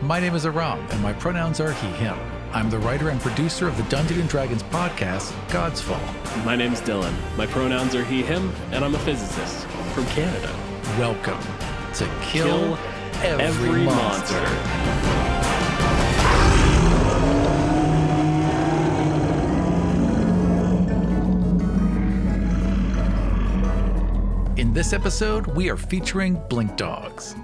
My name is Aram, and my pronouns are he, him. I'm the writer and producer of the Dungeons & Dragons podcast, God's Fall. My name's Dylan. My pronouns are he, him, and I'm a physicist from Canada. Welcome to Kill Every Monster. In this episode, we are featuring Blink Dogs.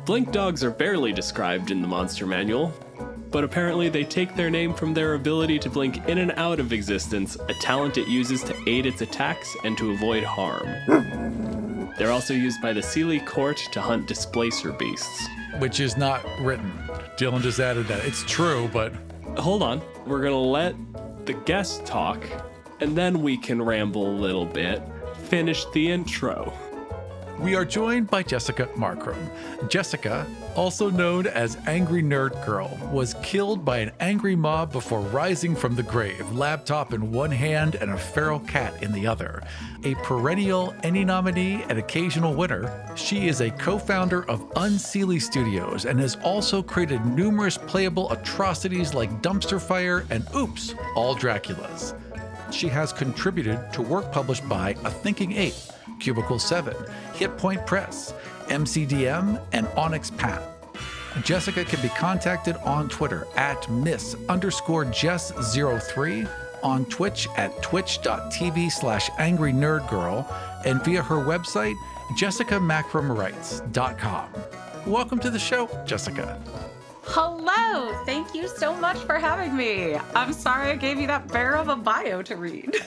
Blink dogs are barely described in the monster manual, but apparently they take their name from their ability to blink in and out of existence, a talent it uses to aid its attacks and to avoid harm. They're also used by the Sealy Court to hunt displacer beasts. Which is not written. Dylan just added that. It's true, but... Hold on. We're gonna let the guest talk, and then we can ramble a little bit. Finish the intro. We are joined by Jessica Marcrum. Jessica, also known as Angry Nerd Girl, was killed by an angry mob before rising from the grave, laptop in one hand and a feral cat in the other. A perennial Emmy nominee and occasional winner, she is a co-founder of Unseelie Studios and has also created numerous playable atrocities like Dumpster Fire and Oops, All Draculas. She has contributed to work published by A Thinking Ape, Cubicle 7, Hit Point Press, MCDM, and Onyx Pat. Jessica can be contacted on Twitter at Miss_Jess03, on Twitch at twitch.tv/angrynerdgirl, and via her website, jessicamacrumwrites.com. Welcome to the show, Jessica. Hello! Thank you so much for having me. I'm sorry I gave you that bear of a bio to read.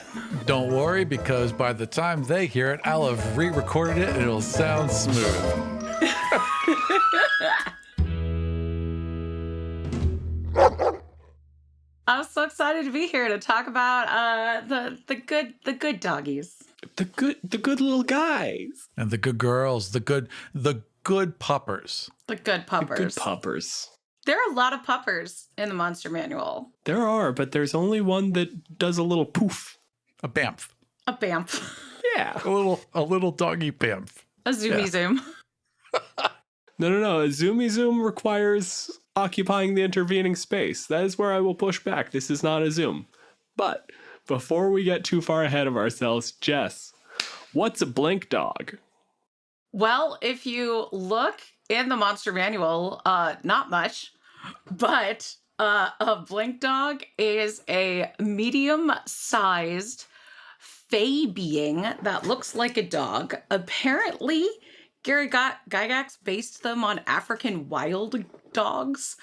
Don't worry, because by the time they hear it, I'll have re-recorded it and it'll sound smooth. I'm so excited to be here to talk about the good doggies. The good little guys. And the good girls, the good puppers. The good puppers. The good puppers. There are a lot of puppers in the monster manual. There are, but there's only one that does a little poof. A bamf. A bamf. Yeah. A little doggy bamf. A zoomy zoom. No. A zoomy zoom requires occupying the intervening space. That is where I will push back. This is not a zoom. But before we get too far ahead of ourselves, Jess, what's a blink dog? Well, if you look in the monster manual, not much, but a blink dog is a medium-sized fey being that looks like a dog. Apparently, Gary Gygax based them on African wild dogs,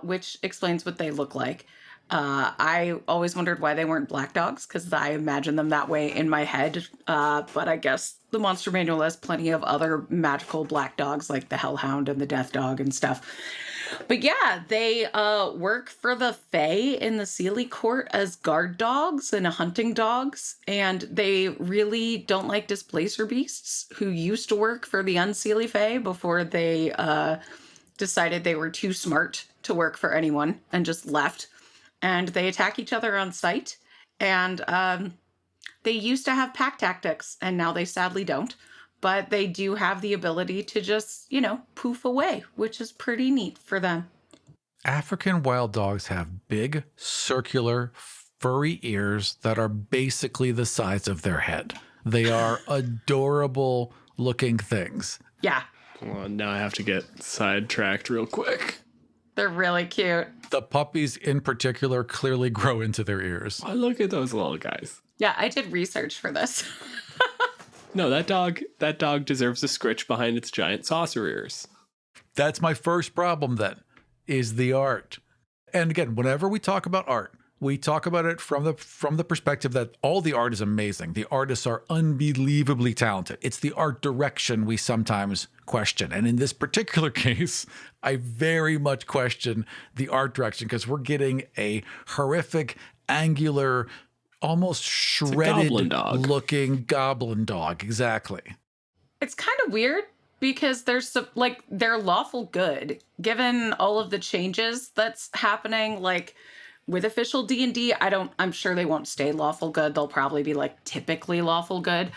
which explains what they look like. I always wondered why they weren't black dogs, because I imagine them that way in my head. But I guess the monster manual has plenty of other magical black dogs, like the Hellhound and the Death Dog and stuff. But yeah, they work for the Fae in the Sealy Court as guard dogs and hunting dogs. And they really don't like displacer beasts who used to work for the Unseelie Fae before they decided they were too smart to work for anyone and just left. And they attack each other on sight. And they used to have pack tactics, and now they sadly don't. But they do have the ability to just, poof away, which is pretty neat for them. African wild dogs have big, circular, furry ears that are basically the size of their head. They are adorable looking things. Yeah. Well, now I have to get sidetracked real quick. They're really cute. The puppies in particular clearly grow into their ears. Oh, look at those little guys. Yeah, I did research for this. No, that dog deserves a scritch behind its giant saucer ears. That's my first problem then, is the art. And again, whenever we talk about art, we talk about it from the perspective that all the art is amazing. The artists are unbelievably talented. It's the art direction we sometimes question. And in this particular case, I very much question the art direction because we're getting a horrific, angular, almost shredded looking goblin dog. Exactly. It's kind of weird because they're lawful good given all of the changes that's happening. Like with official D&D, I'm sure they won't stay lawful good. They'll probably be like typically lawful good.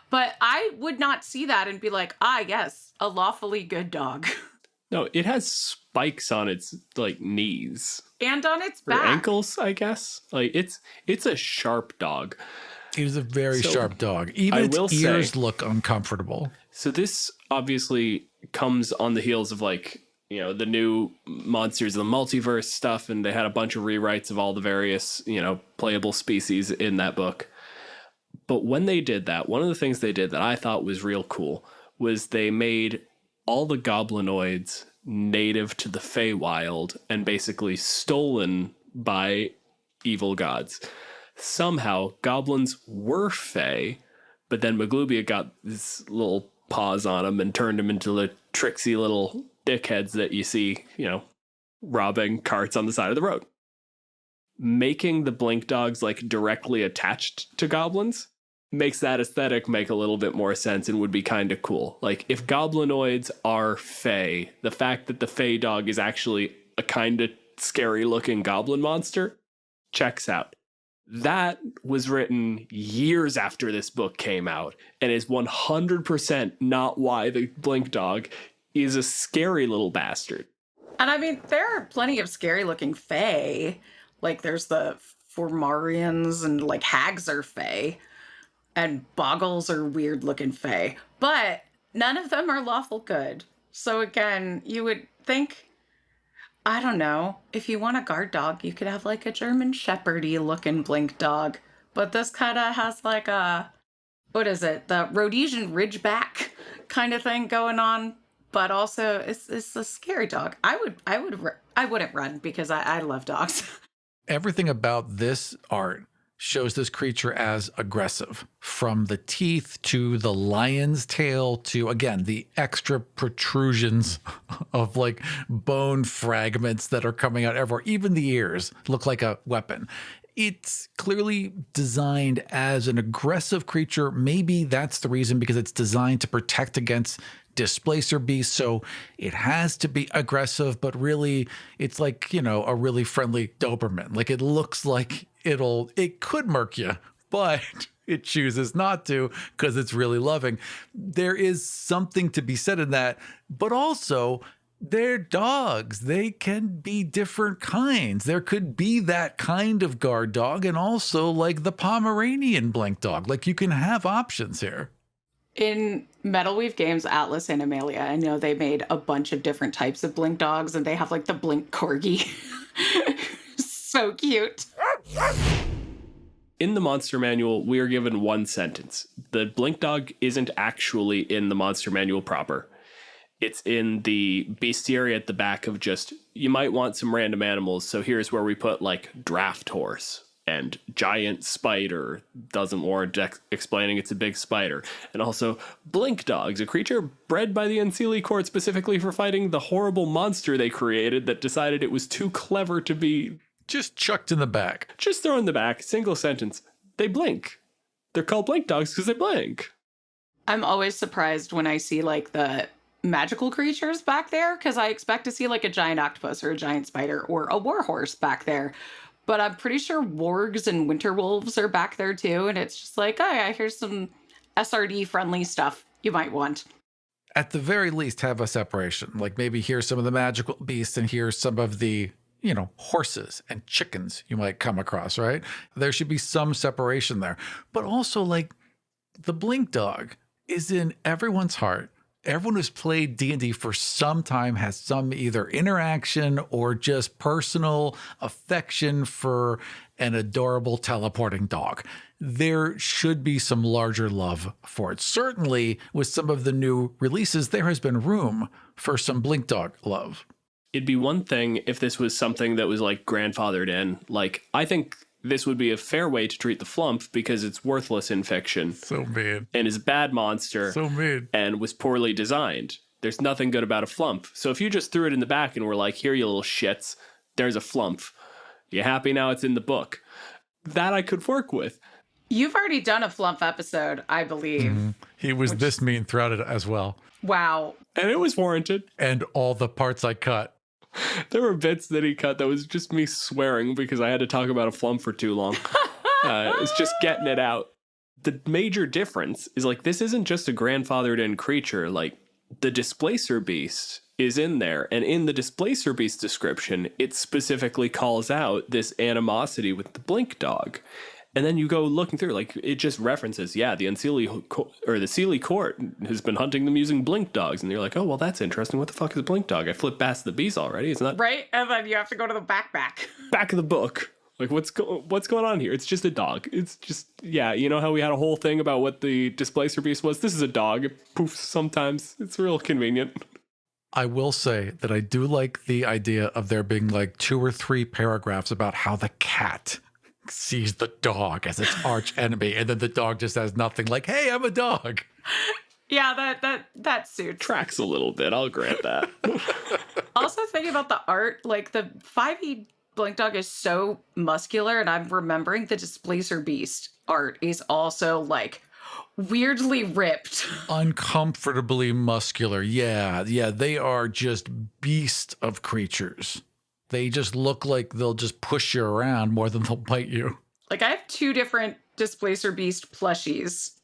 But I would not see that and be like, yes, a lawfully good dog. No, it has spikes on its like knees And on its or back. ankles, I guess. Like it's a sharp dog. He was a very So, sharp dog. I Even will its ears say- look uncomfortable. So this obviously comes on the heels of like, you know, the new Monsters of the Multiverse stuff, and they had a bunch of rewrites of all the various, you know, playable species in that book. But when they did that, one of the things they did that I thought was real cool was they made all the goblinoids native to the Feywild and basically stolen by evil gods. Somehow, goblins were Fey, but then Maglubia got this little paws on them and turned them into the tricksy little dickheads that you see, you know, robbing carts on the side of the road. Making the blink dogs like directly attached to goblins makes that aesthetic make a little bit more sense and would be kind of cool. Like if goblinoids are Fey, the fact that the Fey dog is actually a kind of scary looking goblin monster checks out. That was written years after this book came out and is 100% not why the blink dog is a scary little bastard. And I mean, there are plenty of scary looking fae. Like there's the Formarians and like hags are fae. And boggles are weird looking fae. But none of them are lawful good. So again, you would think, I don't know, if you want a guard dog, you could have like a German Shepherdy looking blink dog. But this kind of has like a, what is it? The Rhodesian Ridgeback kind of thing going on. But also it's a scary dog. I wouldn't run because I love dogs. Everything about this art shows this creature as aggressive, from the teeth to the lion's tail to, again, the extra protrusions of like bone fragments that are coming out everywhere. Even the ears look like a weapon. It's clearly designed as an aggressive creature. Maybe that's the reason, because it's designed to protect against displacer beasts. So it has to be aggressive, but really it's like, you know, a really friendly Doberman. Like it looks like it could murk you, but it chooses not to because it's really loving. There is something to be said in that, but also they're dogs. They can be different kinds. There could be that kind of guard dog and also like the Pomeranian blink dog. Like you can have options here. In Metalweave Games, Atlas and Amelia, I know they made a bunch of different types of blink dogs, and they have like the blink corgi. So cute. In the monster manual, we are given one sentence. The blink dog isn't actually in the monster manual proper. It's in the bestiary at the back of just, you might want some random animals, so here's where we put like draft horse and giant spider. Doesn't warrant explaining it's a big spider. And also blink dogs, a creature bred by the Unseelie court specifically for fighting the horrible monster they created that decided it was too clever to be just chucked in the back. Just throw in the back, single sentence. They blink. They're called blink dogs because they blink. I'm always surprised when I see like the magical creatures back there, because I expect to see like a giant octopus or a giant spider or a warhorse back there. But I'm pretty sure wargs and winter wolves are back there too. And it's just like, oh yeah, here's some SRD friendly stuff you might want. At the very least, have a separation. Like maybe here's some of the magical beasts and here's some of the, you know, horses and chickens you might come across, right? There should be some separation there. But also, like, the blink dog is in everyone's heart. Everyone who's played D&D for some time has some either interaction or just personal affection for an adorable teleporting dog. There should be some larger love for it. Certainly, with some of the new releases, there has been room for some blink dog love. It'd be one thing if this was something that was like grandfathered in. Like, I think this would be a fair way to treat the Flump because it's worthless in fiction. So mean. And is a bad monster. So mean. And was poorly designed. There's nothing good about a Flump. So if you just threw it in the back and were like, here, you little shits, there's a Flump. You happy now it's in the book? That I could work with. You've already done a Flump episode, I believe. Mm-hmm. He was this mean throughout it as well. Wow. And it was warranted. And all the parts I cut. There were bits that he cut that was just me swearing because I had to talk about a Flump for too long. It's just getting it out. The major difference is like, this isn't just a grandfathered in creature. Like, the Displacer Beast is in there, and in the Displacer Beast description, it specifically calls out this animosity with the Blink Dog. And then you go looking through, like, it just references, the the Sealy Court has been hunting them using Blink Dogs. And you're like, oh, well, that's interesting. What the fuck is a Blink Dog? I flipped past the beast already. It's not... Right? And then you have to go to the back. Back of the book. Like, what's going on here? It's just a dog. It's just, you know how we had a whole thing about what the Displacer Beast was? This is a dog. It poofs sometimes. It's real convenient. I will say that I do like the idea of there being like 2 or 3 paragraphs about how the cat sees the dog as its arch enemy, and then the dog just has nothing, like, hey, I'm a dog. Yeah, that suits. Tracks a little bit. I'll grant that. Also thinking about the art, like the 5e Blink Dog is so muscular, and I'm remembering the Displacer Beast art is also like weirdly ripped. Uncomfortably muscular. Yeah, they are just beasts of creatures. They just look like they'll just push you around more than they'll bite you. Like, I have 2 different Displacer Beast plushies.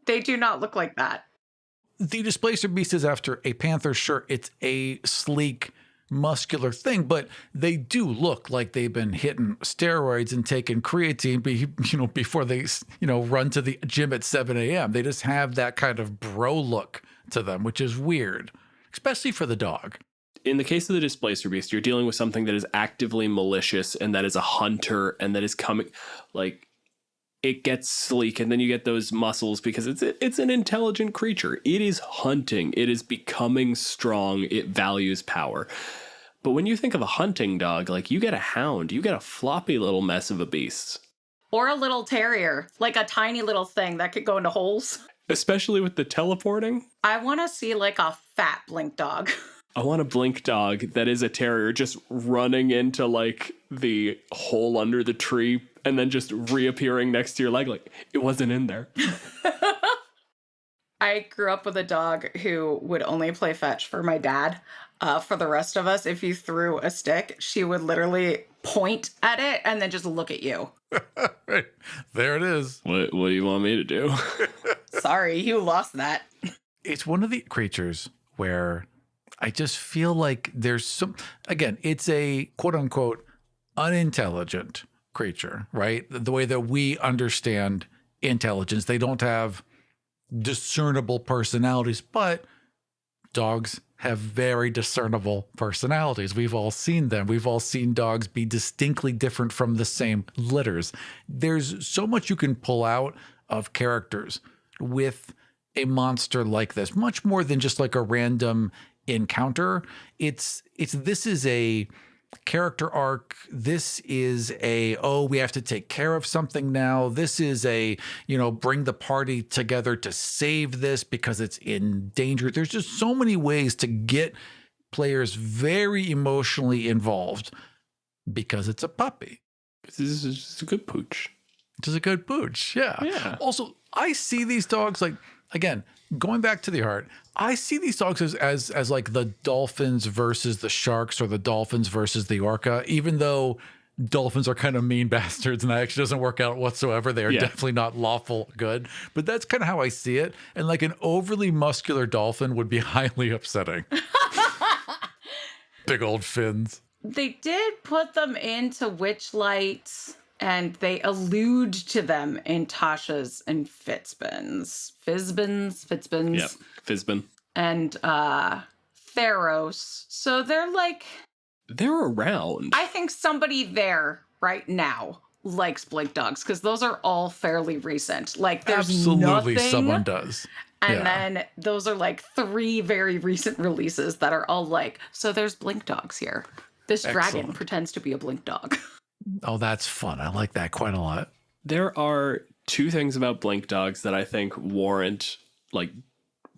They do not look like that. The Displacer Beast is after a panther. Sure, it's a sleek, muscular thing, but they do look like they've been hitting steroids and taking creatine before they run to the gym at 7 a.m. They just have that kind of bro look to them, which is weird, especially for the dog. In the case of the Displacer Beast, you're dealing with something that is actively malicious and that is a hunter and that is coming, like, it gets sleek, and then you get those muscles because it's an intelligent creature. It is hunting. It is becoming strong. It values power. But when you think of a hunting dog, like, you get a hound, you get a floppy little mess of a beast. Or a little terrier, like a tiny little thing that could go into holes. Especially with the teleporting. I want to see like a fat Blink Dog. I want a Blink Dog that is a terrier just running into like the hole under the tree and then just reappearing next to your leg like it wasn't in there. I grew up with a dog who would only play fetch for my dad. For the rest of us, if you threw a stick, she would literally point at it and then just look at you. Right. There it is. What do you want me to do? Sorry, you lost that. It's one of the creatures where I just feel like there's some, again, it's a quote unquote unintelligent creature, right? The way that we understand intelligence, they don't have discernible personalities, but dogs have very discernible personalities. We've all seen them. We've all seen dogs be distinctly different from the same litters. There's so much you can pull out of characters with a monster like this, much more than just like a random encounter. This is a character arc. This is we have to take care of something now. This is bring the party together to save this because it's in danger. There's just so many ways to get players very emotionally involved because it's a puppy. This is just a good pooch. It is a good pooch. Yeah. Also, I see these dogs like, again, going back to the art, I see these dogs as like the dolphins versus the sharks or the dolphins versus the orca, even though dolphins are kind of mean bastards and that actually doesn't work out whatsoever. They are definitely not lawful good, but that's kind of how I see it. And like an overly muscular dolphin would be highly upsetting. Big old fins. They did put them into Witchlight, and they allude to them in Tasha's and Fitzbin's. Fitzbin's. Yeah, Fizzbin. And Theros. So they're like... They're around. I think somebody there right now likes Blink Dogs, because those are all fairly recent. Like, there's absolutely nothing, someone does. And then those are like 3 very recent releases that are all like, so there's Blink Dogs here. This dragon pretends to be a Blink Dog. Oh, that's fun. I like that quite a lot. There are 2 things about Blink Dogs that I think warrant like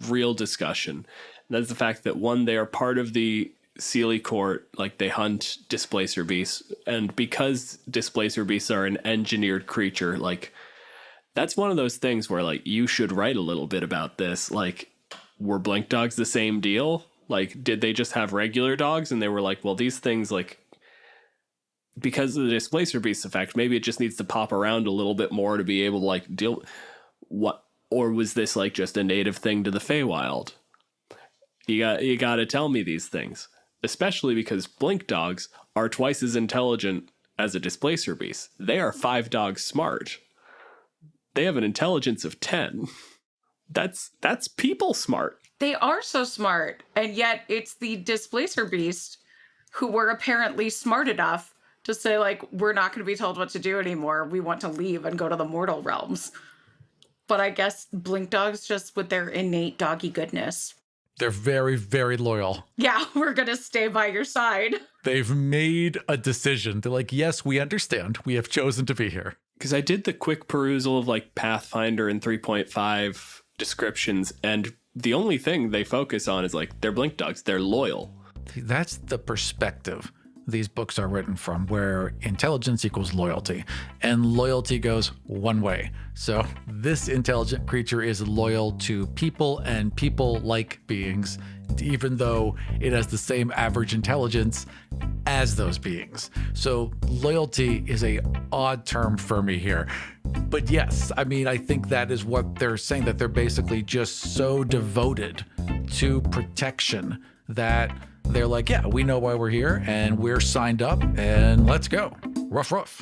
real discussion. And that's the fact that, one, they are part of the Sealy Court, like they hunt Displacer Beasts, and because Displacer Beasts are an engineered creature, like that's one of those things where like you should write a little bit about this. Like, were Blink Dogs the same deal? Like, did they just have regular dogs and they were like, well, these things, like, because of the Displacer Beast effect, maybe it just needs to pop around a little bit more to be able to like deal what, or was this like just a native thing to the Feywild? You got to tell me these things, especially because blink dogs are twice as intelligent as a displacer beast. They are 5 dogs smart. They have an intelligence of 10. That's people smart. They are so smart, and yet it's the displacer beast who were apparently smart enough to say, like, we're not going to be told what to do anymore. We want to leave and go to the mortal realms. But I guess blink dogs, just with their innate doggy goodness, They're very, very loyal. yeah, we're going to stay by your side. They've made a decision. They're like, yes, we understand. We have chosen to be here. Because I did the quick perusal of like Pathfinder and 3.5 descriptions, and the only thing they focus on is like they're blink dogs. They're loyal. That's the perspective these books are written from, where intelligence equals loyalty, and loyalty goes one way. So this intelligent creature is loyal to people and people-like beings, even though it has the same average intelligence as those beings. So loyalty is a odd term for me here. But yes, I mean, I think that is what they're saying, that they're basically just so devoted to protection that they're like, yeah, we know why we're here and we're signed up and let's go. Ruff, ruff.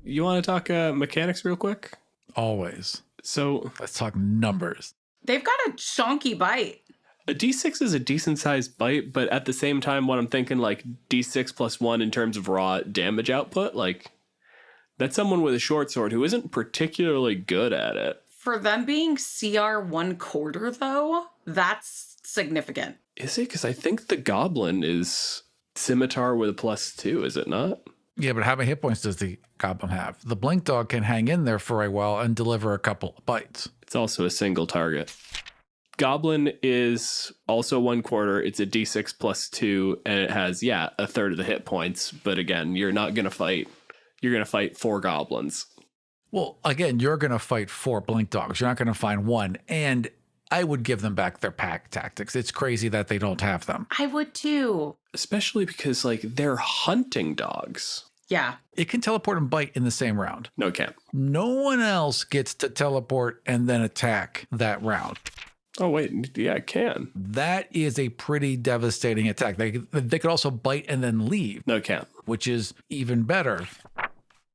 You want to talk mechanics real quick? Always. So Let's talk numbers. They've got a chonky bite. a D6 is a decent sized bite, but at the same time, when I'm thinking like D6 plus 1 in terms of raw damage output, like that's someone with a short sword who isn't particularly good at it. For them being CR 1/4, though, that's significant. Is it? Because I think the goblin is scimitar with a +2, is it not? Yeah, but how many hit points does the goblin have? The blink dog can hang in there for a while and deliver a couple of bites. It's also a single target. Goblin is also 1/4. It's a D6 plus 2, and it has, a third of the hit points. But again, you're not going to fight. You're going to fight 4 goblins. Well, again, you're going to fight 4 blink dogs. You're not going to find one. And I would give them back their pack tactics. It's crazy that they don't have them. I would too. Especially because, like, they're hunting dogs. Yeah. It can teleport and bite in the same round. No, it can't. No one else gets to teleport and then attack that round. Oh, wait. Yeah, it can. That is a pretty devastating attack. They could also bite and then leave. No, it can't. Which is even better.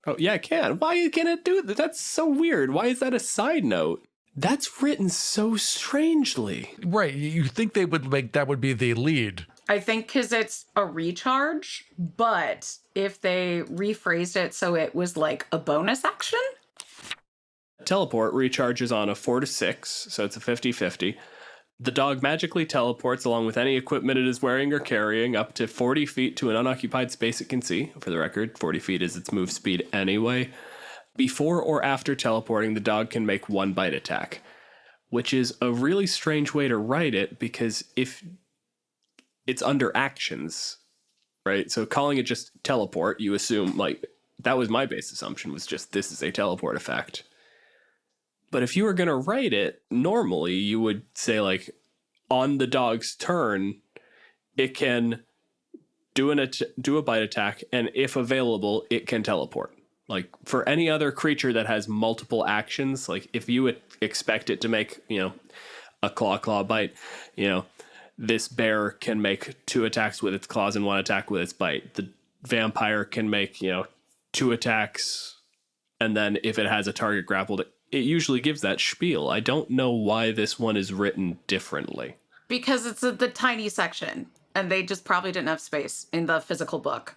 Oh, yeah, it can. Why can it do that? That's so weird. Why is that a side note? That's written so strangely. Right. You think they would make that would be the lead. I think because it's a recharge, but if they rephrased it so it was like a bonus action? Teleport recharges on a 4 to 6, so it's a 50-50. The dog magically teleports along with any equipment it is wearing or carrying up to 40 feet to an unoccupied space it can see. For the record, 40 feet is its move speed anyway. Before or after teleporting, the dog can make 1 bite attack, which is a really strange way to write it because if it's under actions, right? So calling it just teleport, you assume, like, that was my base assumption, was just this is a teleport effect. But if you were going to write it, normally you would say, like, on the dog's turn, it can do a bite attack, and if available, it can teleport. Like, for any other creature that has multiple actions, like, if you would expect it to make, a claw bite, this bear can make 2 attacks with its claws and 1 attack with its bite. The vampire can make, 2 attacks, and then if it has a target grappled, it usually gives that spiel. I don't know why this one is written differently. Because it's the tiny section, and they just probably didn't have space in the physical book.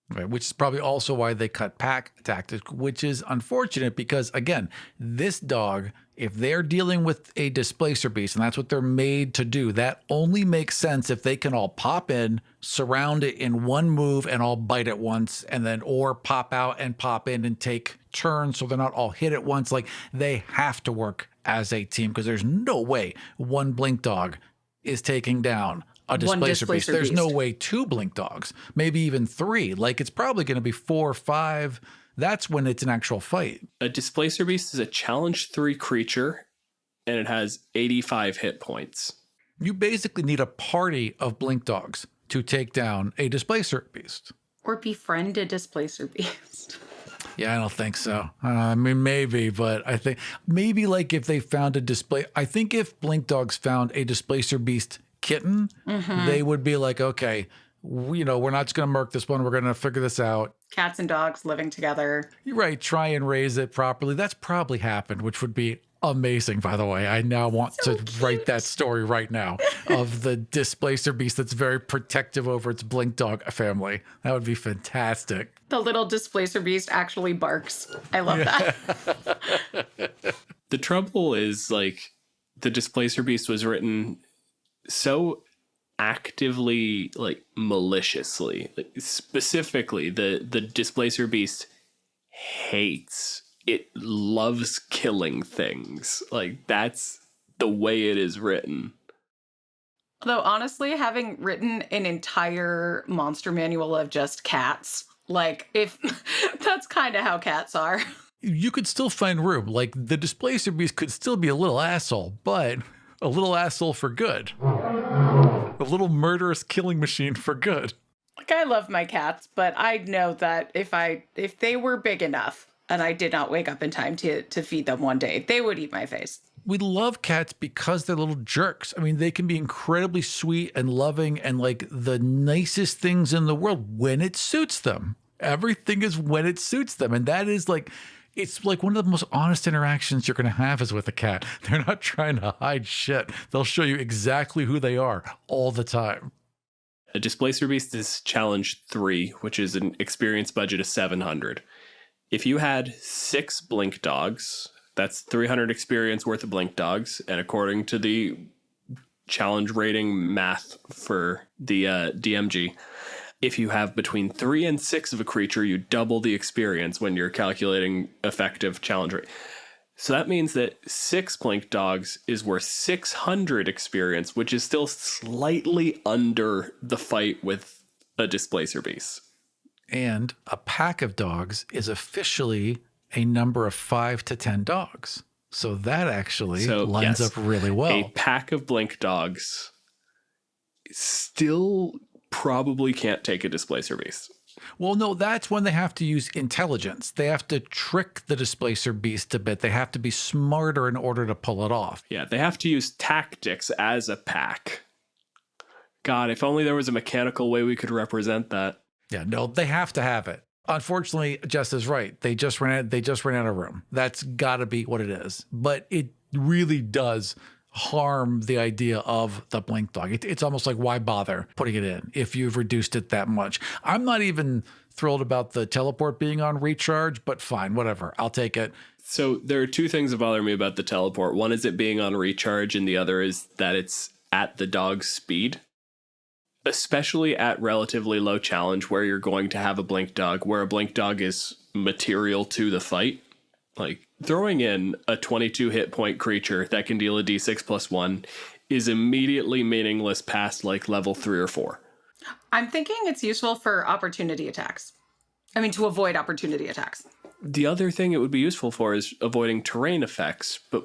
Right, which is probably also why they cut pack tactics, which is unfortunate because, again, this dog, if they're dealing with a displacer beast, and that's what they're made to do, that only makes sense if they can all pop in, surround it in one move, and all bite at once, and then or pop out and pop in and take turns so they're not all hit at once. Like, they have to work as a team because there's no way one blink dog is taking down a displacer beast. There's no way 2 blink dogs, maybe even 3. Like, it's probably going to be 4 or 5. That's when it's an actual fight. A displacer beast is a challenge 3 creature, and it has 85 hit points. You basically need a party of blink dogs to take down a displacer beast. Or befriend a displacer beast. Yeah, I don't think so. I mean, maybe, but I think maybe like if they found a display, I think if Blink Dogs found a Displacer Beast kitten, they would be like, okay, we're not just going to murk this one. We're going to figure this out. Cats and dogs living together. You're right. Try and raise it properly. That's probably happened, which would be amazing, by the way. I now want to write that story right now of the Displacer Beast that's very protective over its Blink Dog family. That would be fantastic. The little Displacer Beast actually barks. I love that. The trouble is, like, the Displacer Beast was written so actively, like, maliciously. Like, specifically, the Displacer Beast hates. It loves killing things. Like, that's the way it is written. Though, honestly, having written an entire monster manual of just cats, like, if that's kind of how cats are. You could still find room. Like, the Displacer Beast could still be a little asshole, but a little asshole for good. A little murderous killing machine for good. Like, I love my cats, but I know that if they were big enough and I did not wake up in time to feed them one day, they would eat my face. We love cats because they're little jerks. I mean, they can be incredibly sweet and loving and like the nicest things in the world when it suits them. Everything is when it suits them. And that is like, it's like one of the most honest interactions you're going to have is with a cat. They're not trying to hide shit. They'll show you exactly who they are all the time. A Displacer Beast is challenge 3, which is an experience budget of 700. If you had 6 Blink Dogs, that's 300 experience worth of Blink Dogs. And according to the challenge rating math for the DMG, if you have between 3 and 6 of a creature, you double the experience when you're calculating effective challenge rate. So that means that 6 Blink Dogs is worth 600 experience, which is still slightly under the fight with a Displacer Beast. And a pack of dogs is officially a number of 5 to 10 dogs. So that actually lines up really well. A pack of Blink Dogs still probably can't take a Displacer Beast. Well, no, that's when they have to use intelligence. They have to trick the Displacer Beast a bit. They have to be smarter in order to pull it off. Yeah, they have to use tactics as a pack. God, if only there was a mechanical way we could represent that. Yeah, no, they have to have it. Unfortunately, Jess is right. They just ran out of room. That's got to be what it is. But it really does harm the idea of the Blink Dog. It's almost like, why bother putting it in if you've reduced it that much? I'm not even thrilled about the teleport being on recharge, but fine, whatever. I'll take it. So there are 2 things that bother me about the teleport. One is it being on recharge, and the other is that it's at the dog's speed. Especially at relatively low challenge where you're going to have a Blink Dog, where a Blink Dog is material to the fight. Like, throwing in a 22 hit point creature that can deal a d6 plus 1 is immediately meaningless past like level 3 or 4. I'm thinking it's useful for opportunity attacks. I mean, to avoid opportunity attacks. The other thing it would be useful for is avoiding terrain effects, but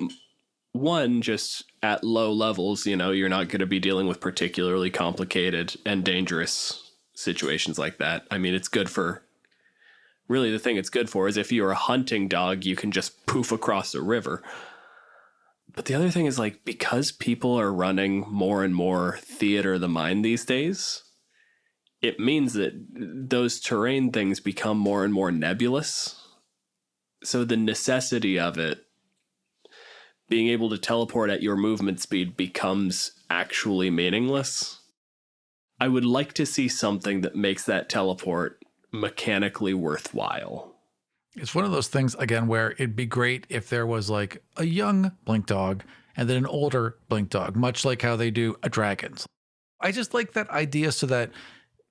one, just at low levels, you're not going to be dealing with particularly complicated and dangerous situations like that. I mean, it's good for, really the thing it's good for is if you're a hunting dog, you can just poof across a river. But the other thing is, like, because people are running more and more theater of the mind these days, it means that those terrain things become more and more nebulous. So the necessity of it, being able to teleport at your movement speed, becomes actually meaningless. I would like to see something that makes that teleport mechanically worthwhile. It's one of those things, again, where it'd be great if there was like a young Blink Dog and then an older Blink Dog, much like how they do a dragons. I just like that idea so that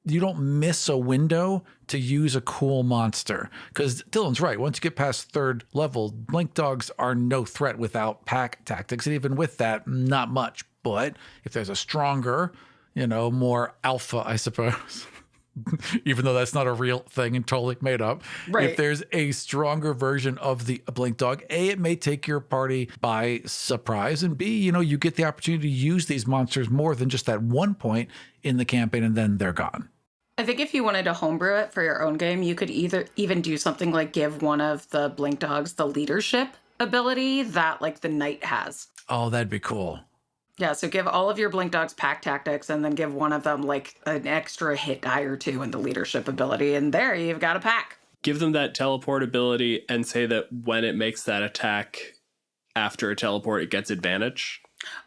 you don't miss a window to use a cool monster. Because Dylan's right. Once you get past 3rd level, Blink Dogs are no threat without pack tactics. And even with that, not much. But if there's a stronger, more alpha, I suppose, even though that's not a real thing and totally made up. Right. If there's a stronger version of the Blink Dog, A, it may take your party by surprise, and B, you get the opportunity to use these monsters more than just that one point in the campaign, and then they're gone. I think if you wanted to homebrew it for your own game, you could either even do something like give one of the Blink Dogs the leadership ability that like the knight has. Oh, that'd be cool. Yeah, so give all of your Blink Dogs pack tactics and then give one of them like an extra hit die or two in the leadership ability. And there you've got a pack. Give them that teleport ability and say that when it makes that attack after a teleport, it gets advantage.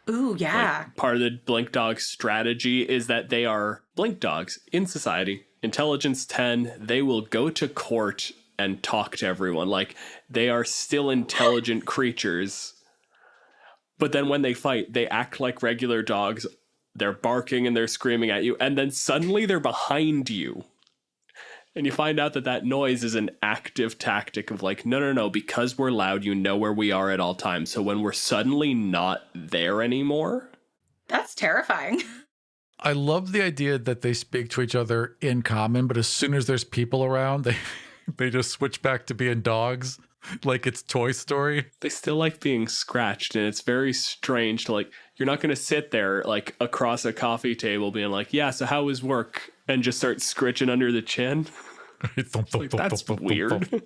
Ooh, yeah. Like, part of the Blink Dog strategy is that they are Blink Dogs in society. Intelligence 10, they will go to court and talk to everyone. Like, they are still intelligent creatures. But then when they fight, they act like regular dogs. They're barking and they're screaming at you. And then suddenly they're behind you. And you find out that that noise is an active tactic of like, no, because we're loud, you know where we are at all times. So when we're suddenly not there anymore. That's terrifying. I love the idea that they speak to each other in common, but as soon as there's people around, they just switch back to being dogs. Like it's Toy Story. They still like being scratched, and it's very strange to like, you're not going to sit there like across a coffee table being like, yeah, so how was work? And just start scritching under the chin. Like, that's weird.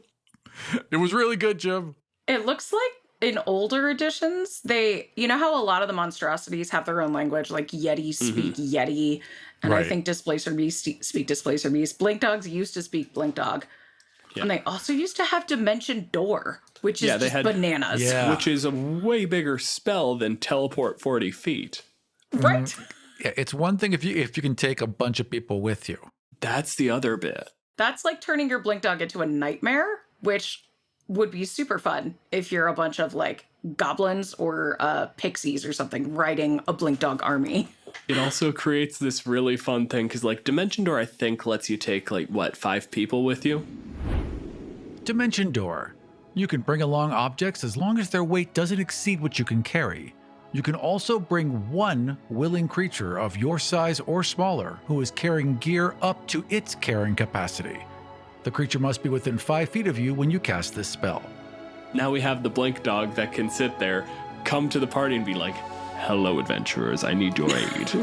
It was really good, Jim. It looks like in older editions, you know how a lot of the monstrosities have their own language, like Yeti speak Yeti, and Right. I think Displacer Beast speak Displacer Beast. Blink Dogs used to speak Blink Dog. Yeah. And they also used to have Dimension Door, which is just bananas. Yeah. Which is a way bigger spell than teleport 40 feet. Right? Yeah, it's one thing if you can take a bunch of people with you. That's the other bit. That's like turning your Blink Dog into a nightmare, which would be super fun if you're a bunch of like goblins or pixies or something riding a Blink Dog army. It also creates this really fun thing because like Dimension Door, I think, lets you take like, 5 people with you? Dimension Door. You can bring along objects as long as their weight doesn't exceed what you can carry. You can also bring one willing creature of your size or smaller who is carrying gear up to its carrying capacity. The creature must be within 5 feet of you when you cast this spell. Now we have the Blink Dog that can sit there, come to the party and be like, hello, adventurers, I need your aid.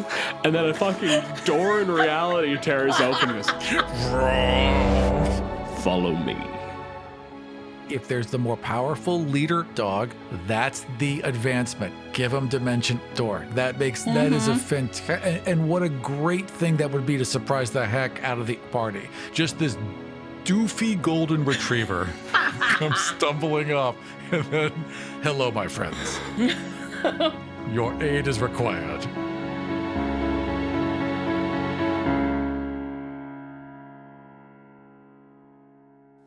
And then a fucking door in reality tears open and goes, follow me. If there's the more powerful leader dog, that's the advancement. Give them Dimension Door. That is a fantastic, and what a great thing that would be to surprise the heck out of the party. Just this doofy golden retriever comes stumbling up, and then, hello, my friends. Your aid is required.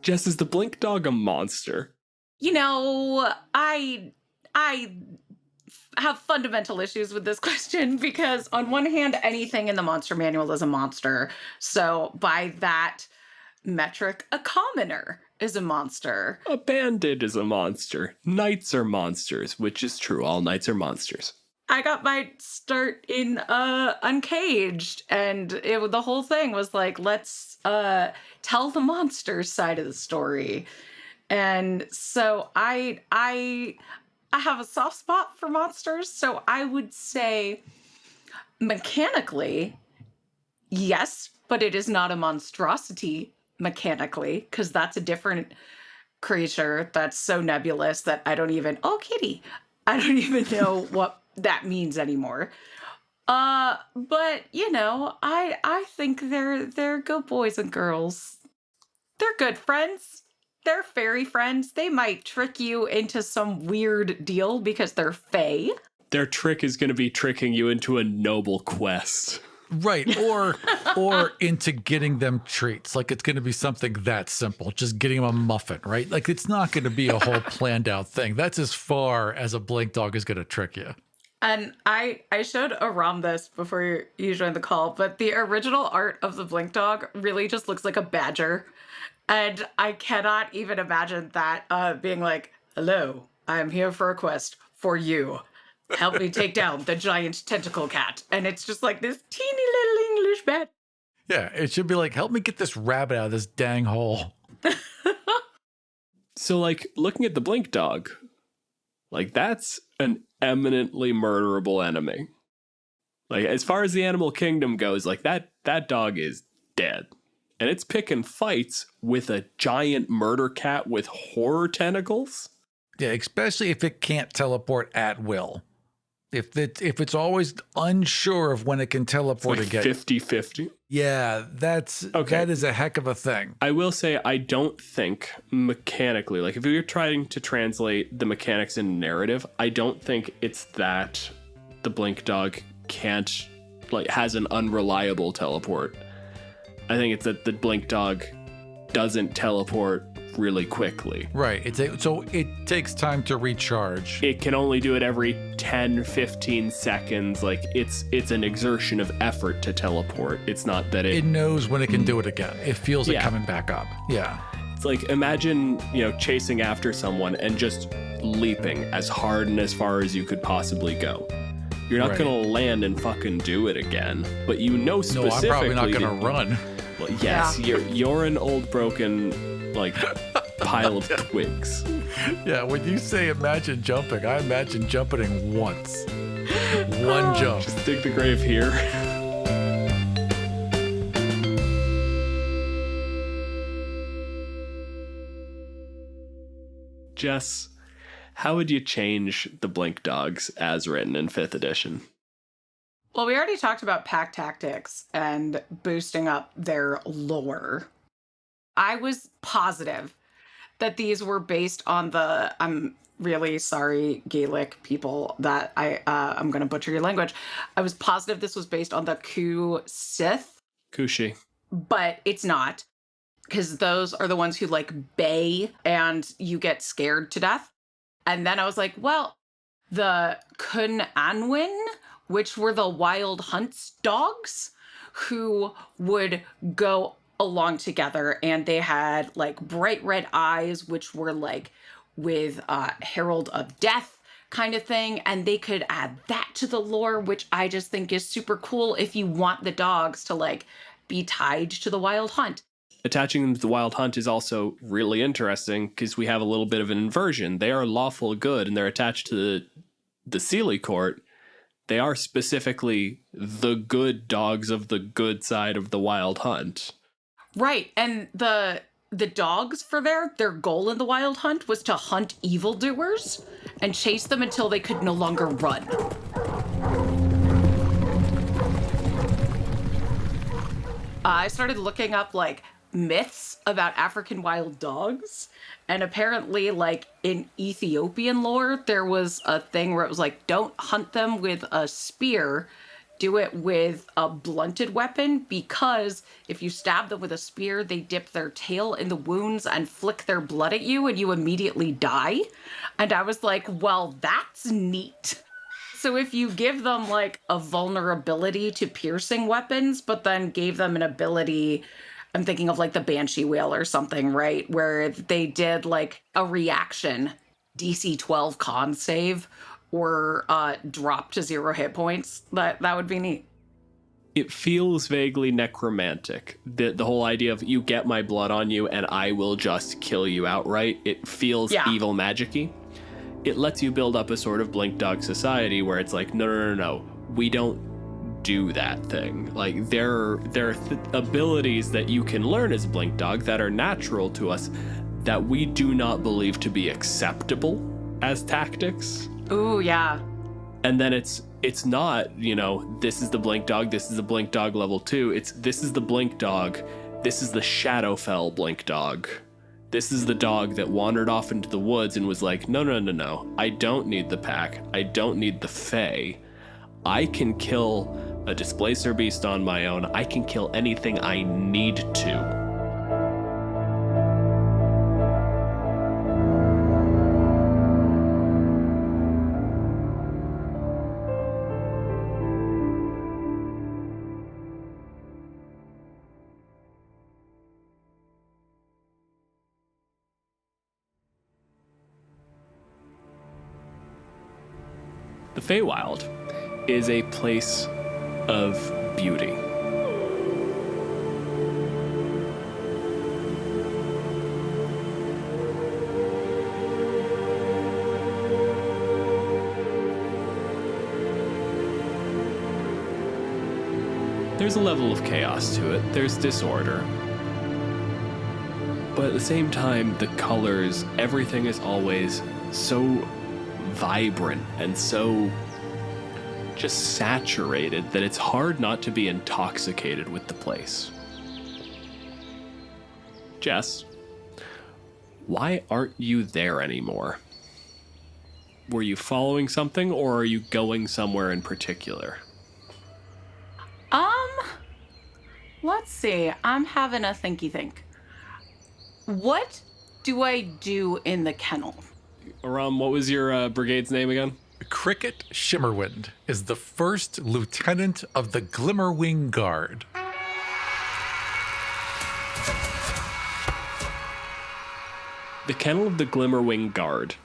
Jess, is the Blink Dog a monster? You know, I have fundamental issues with this question because on one hand, anything in the monster manual is a monster. So by that metric, a commoner is a monster. A bandit is a monster. Knights are monsters, which is true. All knights are monsters. I got my start in Uncaged, and the whole thing was like, let's tell the monster side of the story. And so I have a soft spot for monsters, so I would say mechanically, yes, but it is not a monstrosity mechanically, because that's a different creature that's so nebulous that I don't even know what that means anymore. But you know, I think they're good boys and girls. They're good friends. They're fairy friends. They might trick you into some weird deal because they're fae. Their trick is going to be tricking you into a noble quest. Right, or into getting them treats. Like it's going to be something that simple, just getting them a muffin, right? Like it's not going to be a whole planned out thing. That's as far as a Blink Dog is going to trick you. And I showed Aram this before you joined the call, but the original art of the Blink Dog really just looks like a badger. And I cannot even imagine that being like, hello, I am here for a quest for you. Help me take down the giant tentacle cat. And it's just like this teeny little English bat. Yeah, it should be like, help me get this rabbit out of this dang hole. So, like, looking at the Blink Dog, like, that's an eminently murderable enemy. Like, as far as the animal kingdom goes, like, that dog is dead. And it's picking fights with a giant murder cat with horror tentacles. Yeah, especially if it can't teleport at will. If it's always unsure of when it can teleport It's like again. 50-50. Yeah, that is a heck of a thing. I will say I don't think mechanically, like if you're trying to translate the mechanics in narrative, I don't think it's that the Blink Dog has an unreliable teleport. I think it's that the Blink Dog doesn't teleport really quickly. Right. So it takes time to recharge. It can only do it every 10-15 seconds. Like it's an exertion of effort to teleport. It's not that it knows when it can do it again. It feels it coming back up. Yeah. It's like, imagine, chasing after someone and just leaping as hard and as far as you could possibly go. You're not going to land and fucking do it again, but specifically. No, I'm probably not going to run. Well, yes, you're an old broken pile of twigs. Yeah, when you say imagine jumping, I imagine jumping once. One jump. Just dig the grave here. Jess, how would you change the Blink Dogs as written in 5th edition? Well, we already talked about pack tactics and boosting up their lore. I was positive that these were based on I'm really sorry, Gaelic people, that I'm going to butcher your language. I was positive this was based on the Ku Sith. Kushi. But it's not, because those are the ones who bay and you get scared to death. And then I was like, well, the Kun Anwin, which were the Wild Hunts dogs who would go along together, and they had bright red eyes, which were with Herald of Death kind of thing, and they could add that to the lore, which I just think is super cool if you want the dogs to be tied to the Wild Hunt. Attaching them to the Wild Hunt is also really interesting because we have a little bit of an inversion. They are lawful good and they're attached to the Sealy Court. They are specifically the good dogs of the good side of the Wild Hunt. Right. And the dogs for their goal in the Wild Hunt was to hunt evildoers and chase them until they could no longer run. I started looking up myths about African wild dogs, and apparently in Ethiopian lore there was a thing where it was don't hunt them with a spear, do it with a blunted weapon, because if you stab them with a spear they dip their tail in the wounds and flick their blood at you and you immediately die. And I was like, well, that's neat. So if you give them a vulnerability to piercing weapons, but then gave them an ability, I'm thinking of the Banshee Whale or something, right? Where they did a reaction DC 12 con save or drop to 0 hit points. That would be neat. It feels vaguely necromantic. The whole idea of you get my blood on you and I will just kill you outright. It feels evil magic-y. It lets you build up a sort of Blink Dog society where it's no. We don't do that thing. There are abilities that you can learn as Blink Dog that are natural to us that we do not believe to be acceptable as tactics. Ooh, yeah. And then it's not, this is the Blink Dog, this is the Blink Dog level 2. This is the Blink Dog, this is the Shadowfell Blink Dog. This is the dog that wandered off into the woods and was no. I don't need the pack. I don't need the Fae. I can kill a Displacer Beast on my own. I can kill anything I need to. The Feywild is a place of beauty. There's a level of chaos to it. There's disorder. But at the same time, the colors, everything is always so vibrant and so just saturated that it's hard not to be intoxicated with the place. Jess, why aren't you there anymore? Were you following something, or are you going somewhere in particular? Let's see. I'm having a thinky think. What do I do in the kennel? Aram, what was your brigade's name again? Cricket Shimmerwind is the first lieutenant of the Glimmerwing Guard. The kennel of the Glimmerwing Guard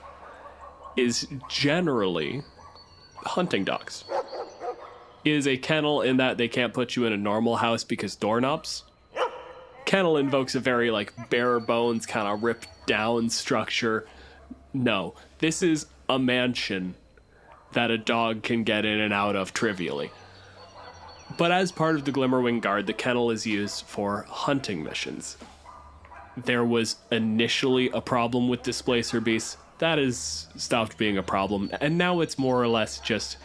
is generally hunting dogs. It is a kennel in that they can't put you in a normal house because doorknobs. Kennel invokes a very bare bones kind of ripped down structure. No, this is a mansion that a dog can get in and out of trivially. But as part of the Glimmerwing Guard, the kennel is used for hunting missions. There was initially a problem with displacer beasts. That has stopped being a problem, and now it's more or less just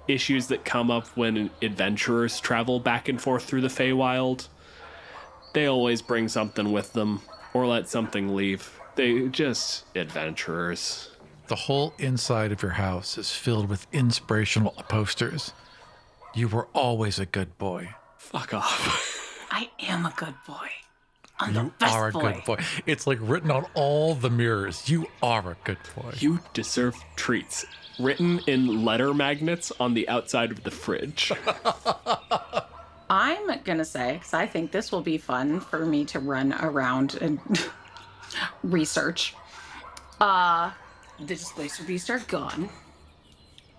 issues that come up when adventurers travel back and forth through the Feywild. They always bring something with them, or let something leave. They just adventurers. The whole inside of your house is filled with inspirational posters. You were always a good boy. Fuck off. I am a good boy. I'm the You best are a boy. good boy. It's written on all the mirrors. You are a good boy. You deserve treats. Written in letter magnets on the outside of the fridge. I'm gonna say, because I think this will be fun for me to run around and research. The displacer beasts are gone,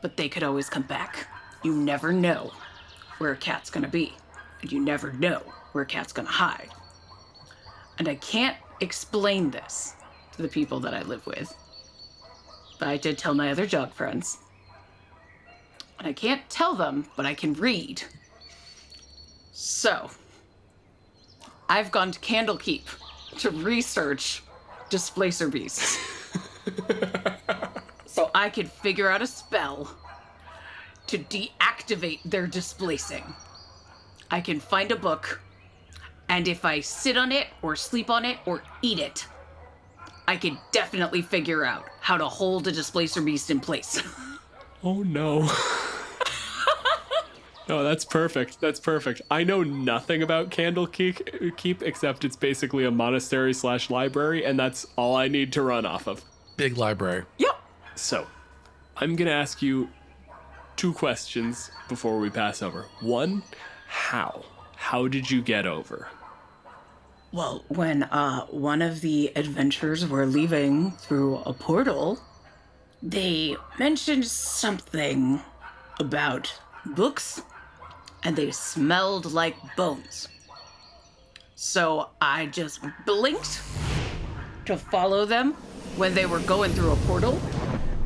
but they could always come back. You never know where a cat's gonna be, and you never know where a cat's gonna hide. And I can't explain this to the people that I live with, but I did tell my other dog friends. And I can't tell them, but I can read. So, I've gone to Candlekeep to research displacer beasts. So I could figure out a spell to deactivate their displacing. I can find a book, and if I sit on it, or sleep on it, or eat it, I could definitely figure out how to hold a displacer beast in place. Oh no. No, that's perfect. That's perfect. I know nothing about Candlekeep except it's basically a monastery / library, and that's all I need to run off of. Big library. Yep. So, I'm gonna ask you 2 questions before we pass over. 1, how? How did you get over? Well, when one of the adventurers were leaving through a portal, they mentioned something about books, and they smelled like bones. So I just blinked to follow them when they were going through a portal,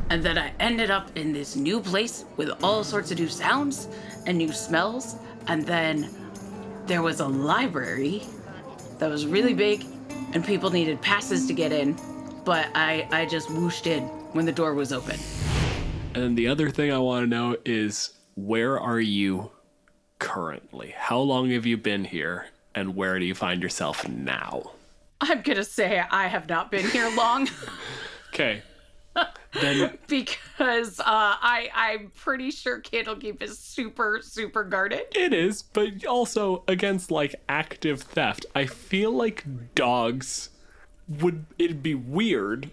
and then I ended up in this new place with all sorts of new sounds and new smells, and then there was a library that was really big, and people needed passes to get in, but I just whooshed in when the door was open. And the other thing I want to know is, where are you currently? How long have you been here, and where do you find yourself now? I'm gonna say I have not been here long. Okay. Then because I'm pretty sure Candlekeep is super, super guarded. it is, but also against active theft. I feel like dogs it'd be weird.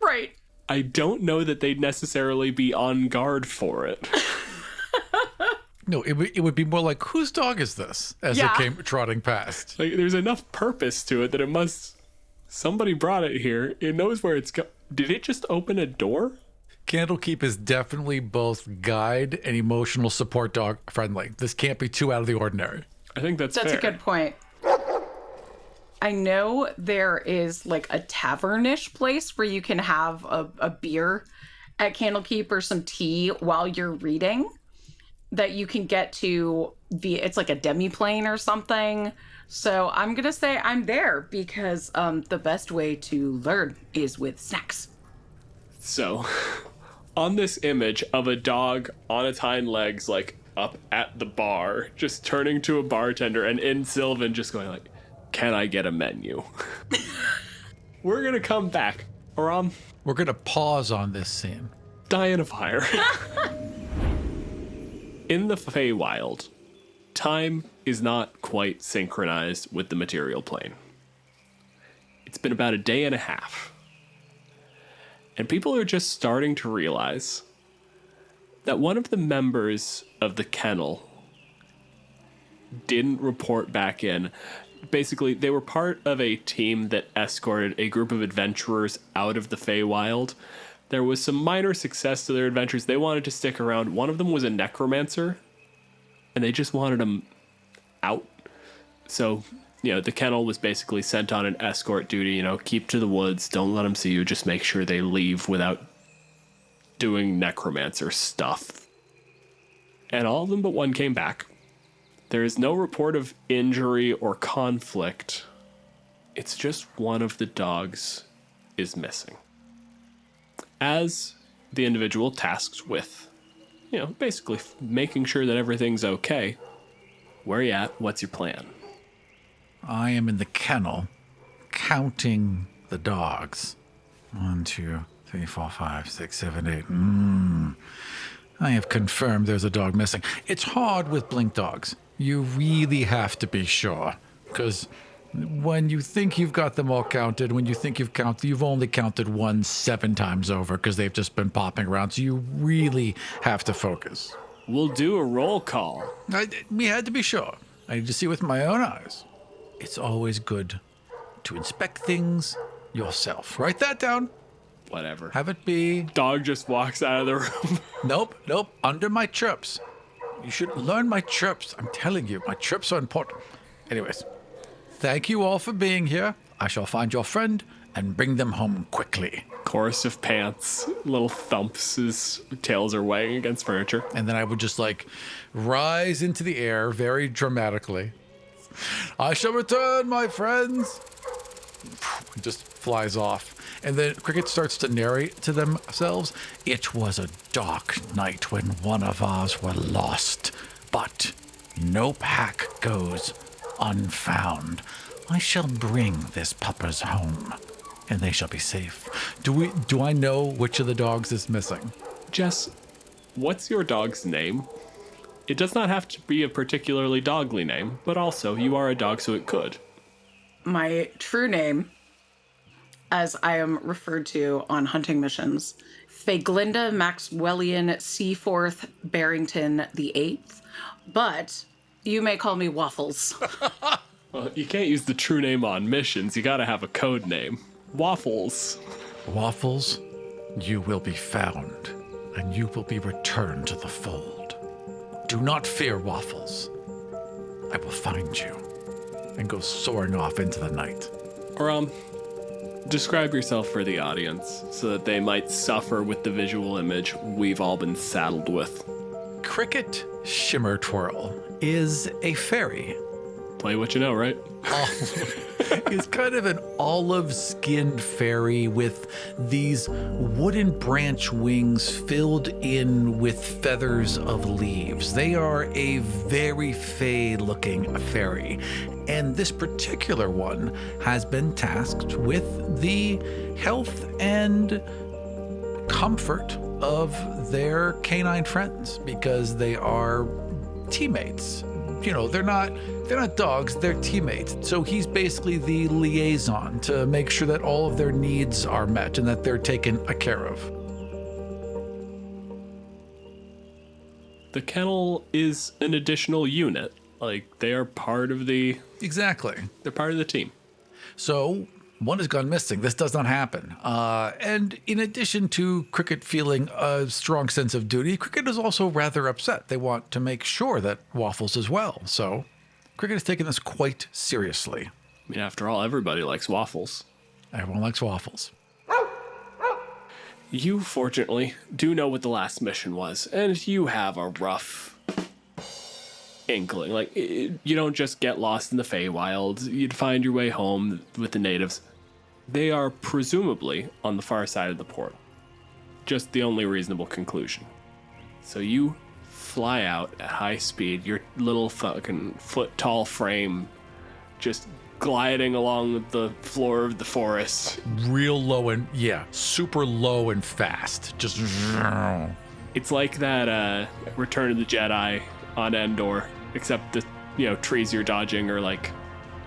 Right. I don't know that they'd necessarily be on guard for it. No, it would be more like, whose dog is this? As Yeah. it came trotting past. There's enough purpose to it that it must. Somebody brought it here. It knows where it's go. Did it just open a door? Candlekeep is definitely both guide and emotional support dog friendly. This can't be too out of the ordinary. I think that's That's fair. a good point. I know there is a tavernish place where you can have a beer at Candlekeep or some tea while you're reading that you can get to it's like a demi-plane or something. So I'm going to say I'm there because the best way to learn is with snacks. So, on this image of a dog on its hind legs, like up at the bar, just turning to a bartender, and in Sylvan just going like, "Can I get a menu?" We're gonna come back, or We're going to pause on this scene. die in a fire. In the Feywild, time is not quite synchronized with the material plane. It's been about a day and a half. And people are just starting to realize that one of the members of the kennel didn't report back in. Basically, they were part of a team that escorted a group of adventurers out of the Feywild. There was some minor success to their adventures. They wanted to stick around. One of them was a necromancer, and they just wanted him out. So, the kennel was basically sent on an escort duty, keep to the woods, don't let them see you, just make sure they leave without doing necromancer stuff. And all of them but one came back. There is no report of injury or conflict. It's just one of the dogs is missing. As the individual tasked with, basically making sure that everything's okay, where are you at? What's your plan? I am in the kennel counting the dogs. 1, 2, 3, 4, 5, 6, 7, 8. I have confirmed there's a dog missing. It's hard with blink dogs. You really have to be sure. Because when you think you've got them all counted, when you think you've only counted one 7 times over because they've just been popping around. So you really have to focus. We'll do a roll call. We had to be sure. I need to see with my own eyes. It's always good to inspect things yourself. Write that down. Whatever. Have it be. Dog just walks out of the room. Nope. Under my chirps. You should learn my chirps. I'm telling you, my chirps are important. Anyways, thank you all for being here. I shall find your friend and bring them home quickly. Chorus of pants, little thumps as tails are weighing against furniture. And then I would just rise into the air very dramatically. I shall return, my friends. It just flies off. And then Cricket starts to narrate to themselves. It was a dark night when one of ours were lost, but no pack goes unfound. I shall bring this puppers home, and they shall be safe. Do I know which of the dogs is missing? Jess, what's your dog's name? It does not have to be a particularly dogly name, but also you are a dog, so it could. My true name, as I am referred to on hunting missions, Faglinda Maxwellian Seaforth Barrington the 8th, but you may call me Waffles. Well, you can't use the true name on missions. You gotta have a code name. Waffles. Waffles, you will be found, and you will be returned to the fold. Do not fear, Waffles. I will find you and go soaring off into the night. Or, describe yourself for the audience so that they might suffer with the visual image we've all been saddled with. Cricket Shimmer Twirl is a fairy. Play what you know, right? He's kind of an olive-skinned fairy with these wooden branch wings filled in with feathers of leaves. They are a very fey-looking fairy. And this particular one has been tasked with the health and comfort of their canine friends because they are teammates. They're not dogs, they're teammates. So he's basically the liaison to make sure that all of their needs are met and that they're taken care of. The kennel is an additional unit. They are part of the... Exactly. They're part of the team. So one has gone missing. This does not happen. And in addition to Cricket feeling a strong sense of duty, Cricket is also rather upset. They want to make sure that Waffles is well. So Cricket has taken this quite seriously. I mean, after all, everybody likes waffles. Everyone likes Waffles. You, fortunately, do know what the last mission was, and you have a rough inkling. Like, you don't just get lost in the Feywild. You'd find your way home with the natives. They are presumably on the far side of the portal. Just the only reasonable conclusion. So you fly out at high speed, your little fucking foot-tall frame just gliding along the floor of the forest. Real low and, super low and fast. Just... It's like that Return of the Jedi on Endor, except the trees you're dodging are like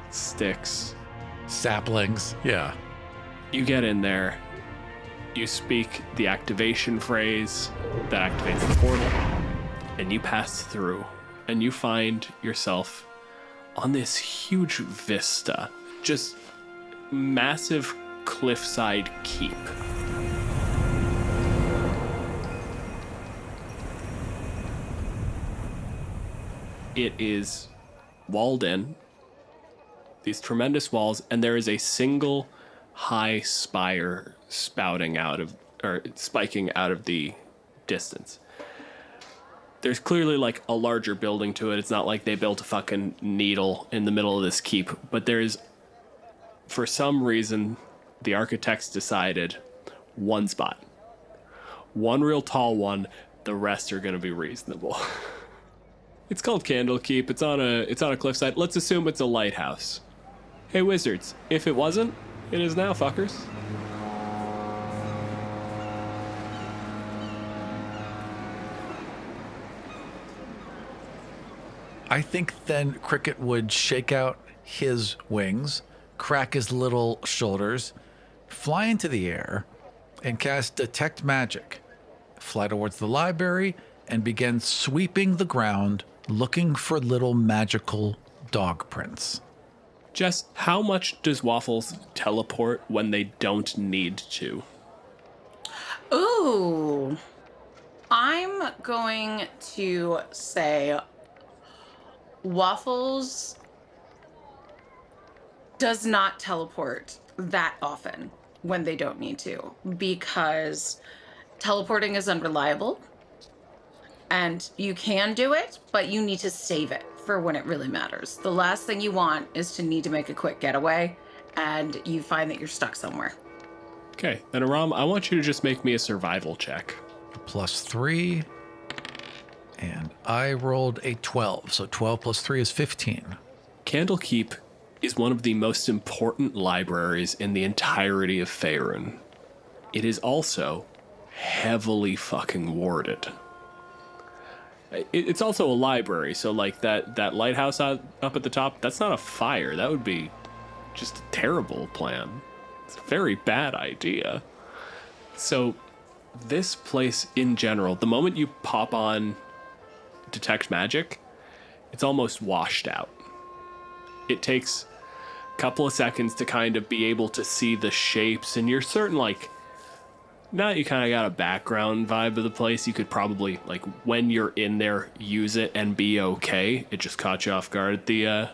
sticks. Saplings, yeah. You get in there, you speak the activation phrase that activates the portal, and you pass through, and you find yourself on this huge vista, just massive cliffside keep. It is walled in, these tremendous walls, and there is a single high spire spiking out of the distance. There's clearly like a larger building to it. It's not like they built a fucking needle in the middle of this keep, but there's, for some reason, the architects decided one spot. One real tall one, the rest are going to be reasonable. It's called Candlekeep. It's on a cliffside. Let's assume it's a lighthouse. Hey, wizards, if it wasn't, it is now, fuckers. I think then Cricket would shake out his wings, crack his little shoulders, fly into the air, and cast Detect Magic. Fly towards the library and begin sweeping the ground, looking for little magical dog prints. Jess, how much does Waffles teleport when they don't need to? Ooh. I'm going to say Waffles does not teleport that often when they don't need to, because teleporting is unreliable. And you can do it, but you need to save it for when it really matters. The last thing you want is to need to make a quick getaway and you find that you're stuck somewhere. Okay, then Aram, I want you to just make me a survival check. +3, and I rolled a 12, so 12 plus 3 is 15. Candlekeep is one of the most important libraries in the entirety of Faerun. It is also heavily fucking warded. It's also a library, so like that lighthouse up at the top, that's not a fire. That would be just a terrible plan. It's a very bad idea. So this place in general, the moment you pop on Detect Magic, it's almost washed out. It takes a couple of seconds to kind of be able to see the shapes, and you're certain, like, now you kind of got a background vibe of the place. You could probably, like, when you're in there, use it and be okay. It just caught you off guard at the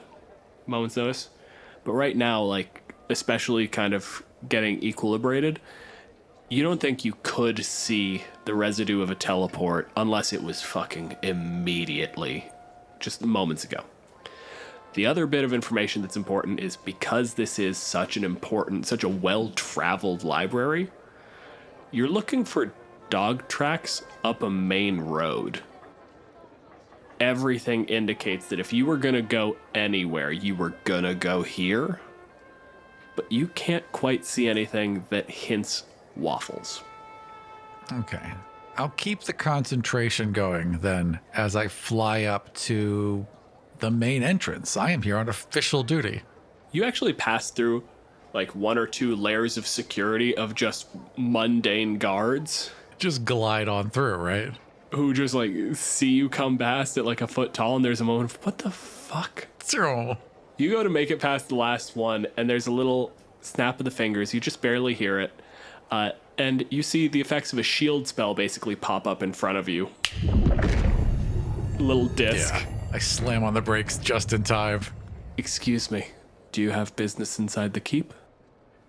moment's notice. But right now, like, especially kind of getting equilibrated, you don't think you could see the residue of a teleport unless it was fucking immediately, just moments ago. The other bit of information that's important is because this is such a well-traveled library, you're looking for dog tracks up a main road. Everything indicates that if you were going to go anywhere, you were going to go here. But you can't quite see anything that hints Waffles. Okay. I'll keep the concentration going then as I fly up to the main entrance. I am here on official duty. You actually pass through like one or two layers of security of just mundane guards. Just glide on through, right? Who just like see you come past at like a foot tall, and there's a moment of, what the fuck? Oh. You go to make it past the last one, and there's a little snap of the fingers. You just barely hear it. And you see the effects of a shield spell basically pop up in front of you. Little disc. Yeah. I slam on the brakes just in time. Excuse me, do you have business inside the keep?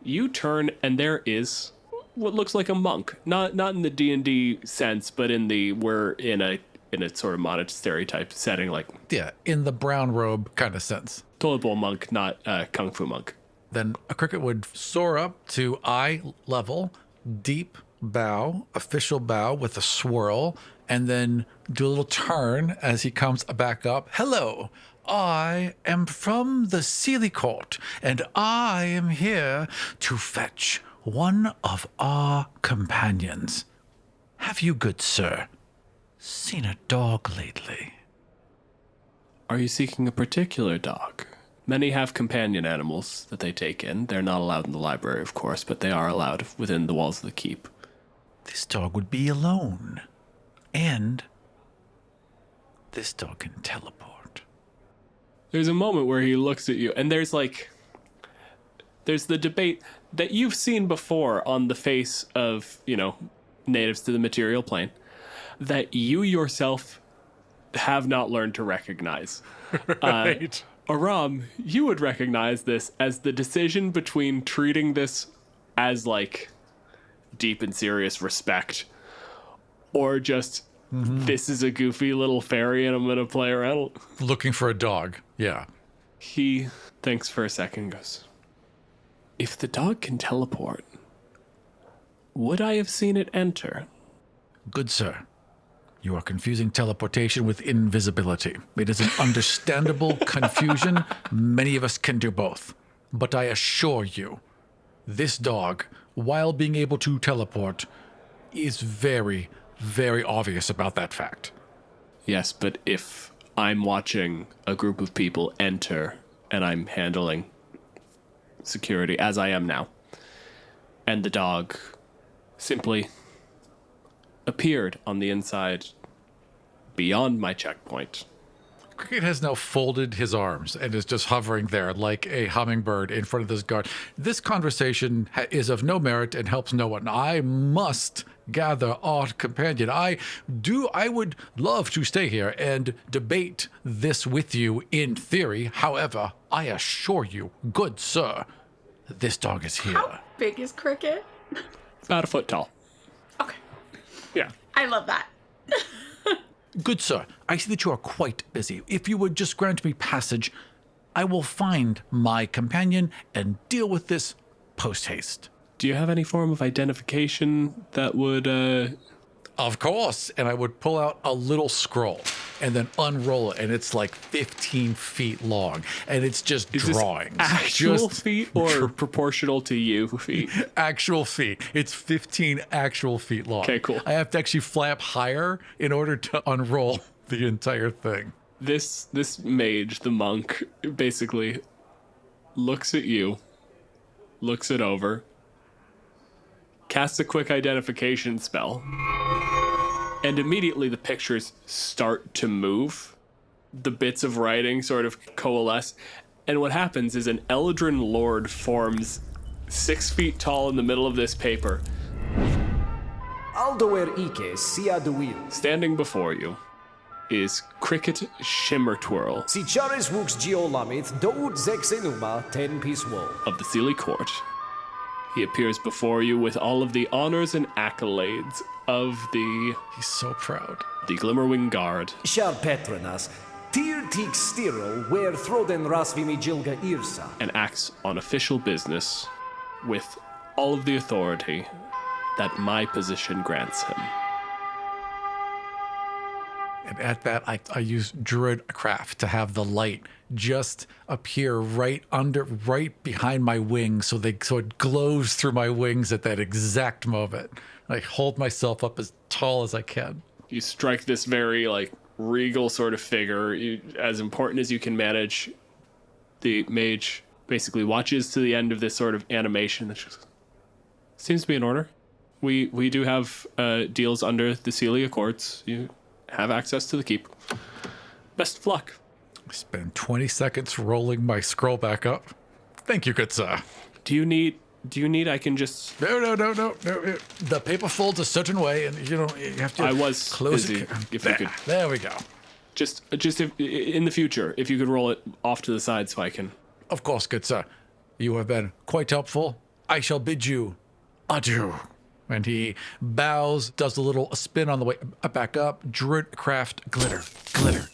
You turn, and there is what looks like a monk. Not in the D&D sense, but in the we're in a in a sort of monastery type setting, like Yeah, in the brown robe kind of sense. toilet bowl monk, not kung fu monk. Then a cricket would soar up to eye level, deep bow, official bow with a swirl, and then do a little turn as he comes back up. Hello, I am from the Sealy Court, and I am here to fetch one of our companions. Have you, good sir, seen a dog lately? Are you seeking a particular dog? Many have companion animals that they take in. They're not allowed in the library, of course, but they are allowed within the walls of the keep. This dog would be alone. And this dog can teleport. There's a moment where he looks at you, and there's the debate that you've seen before on the face of, natives to the material plane, that you yourself have not learned to recognize. Right. Aram, you would recognize this as the decision between treating this as, deep and serious respect, or just, this is a goofy little fairy and I'm going to play around. Looking for a dog. Yeah. He thinks for a second and goes, if the dog can teleport, would I have seen it enter? Good sir. You are confusing teleportation with invisibility. It is an understandable confusion. Many of us can do both. But I assure you, this dog, while being able to teleport, is very, very obvious about that fact. Yes, but if I'm watching a group of people enter and I'm handling security, as I am now, and the dog simply appeared on the inside beyond my checkpoint. Cricket has now folded his arms and is just hovering there like a hummingbird in front of this guard. This conversation is of no merit and helps no one. I must gather our companion. I would love to stay here and debate this with you in theory. However, I assure you, good sir, this dog is here. How big is Cricket? About a foot tall. Okay. Yeah. I love that. Good sir, I see that you are quite busy. If you would just grant me passage, I will find my companion and deal with this post-haste. Do you have any form of identification that would, Of course. And I would pull out a little scroll and then unroll it, and it's like 15 feet long, and it's just is drawings. this actual Just feet or proportional to you feet? actual feet. It's 15 actual feet long. Okay, cool. I have to actually fly up higher in order to unroll the entire thing. This mage, the monk, basically looks at you, looks it over, casts a quick identification spell, and immediately the pictures start to move. The bits of writing sort of coalesce, and what happens is an Eldrin Lord forms 6 feet tall in the middle of this paper. Aldoer Ike sia duil. Standing before you is Cricket Shimmertwirl Si charis vux geolamith doud zexenuma ten piece wool. of the Sealy Court. He appears before you with all of the honors and accolades of the He's so proud. Glimmerwing Guard. Shar Petronas, tir tig stiro, where throden rasvimi jilga irsa. And acts on official business with all of the authority that my position grants him. And at that, I use Druidcraft to have the light just appear right behind my wings, so it glows through my wings at that exact moment. I hold myself up as tall as I can. You strike this very regal sort of figure, as important as you can manage. The mage basically watches to the end of this sort of animation. That just seems to be in order. We do have deals under the Sealy Accords. You have access to the keep. Best of luck. I spend 20 seconds rolling my scroll back up. Thank you, good sir. Do you need I can just... No. The paper folds a certain way, and you have to I was close busy. it. If you could There we go. just if, in the future, if you could roll it off to the side so I can... Of course, good sir. You have been quite helpful. I shall bid you adieu. And he bows, does a little spin on the way back up, Druidcraft glitter,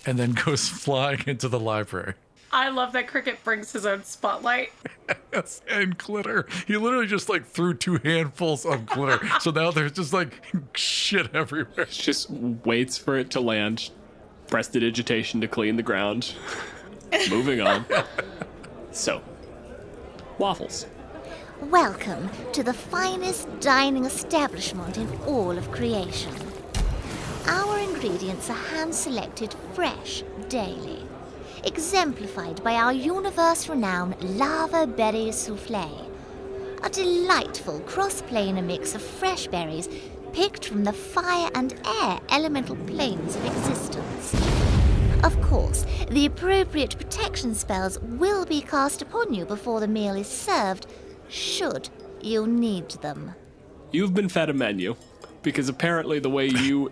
and then goes flying into the library. I love that Cricket brings his own spotlight. Yes, and glitter. He literally just like threw 2 handfuls of glitter. So now there's just like shit everywhere. Just waits for it to land. Prestidigitation to clean the ground. Moving on. So, waffles. Welcome to the finest dining establishment in all of creation. Our ingredients are hand-selected fresh daily, exemplified by our universe-renowned lava berry souffle, a delightful cross-planar mix of fresh berries picked from the fire and air elemental planes of existence. Of course, the appropriate protection spells will be cast upon you before the meal is served, should you need them. You've been fed a menu, because apparently the way you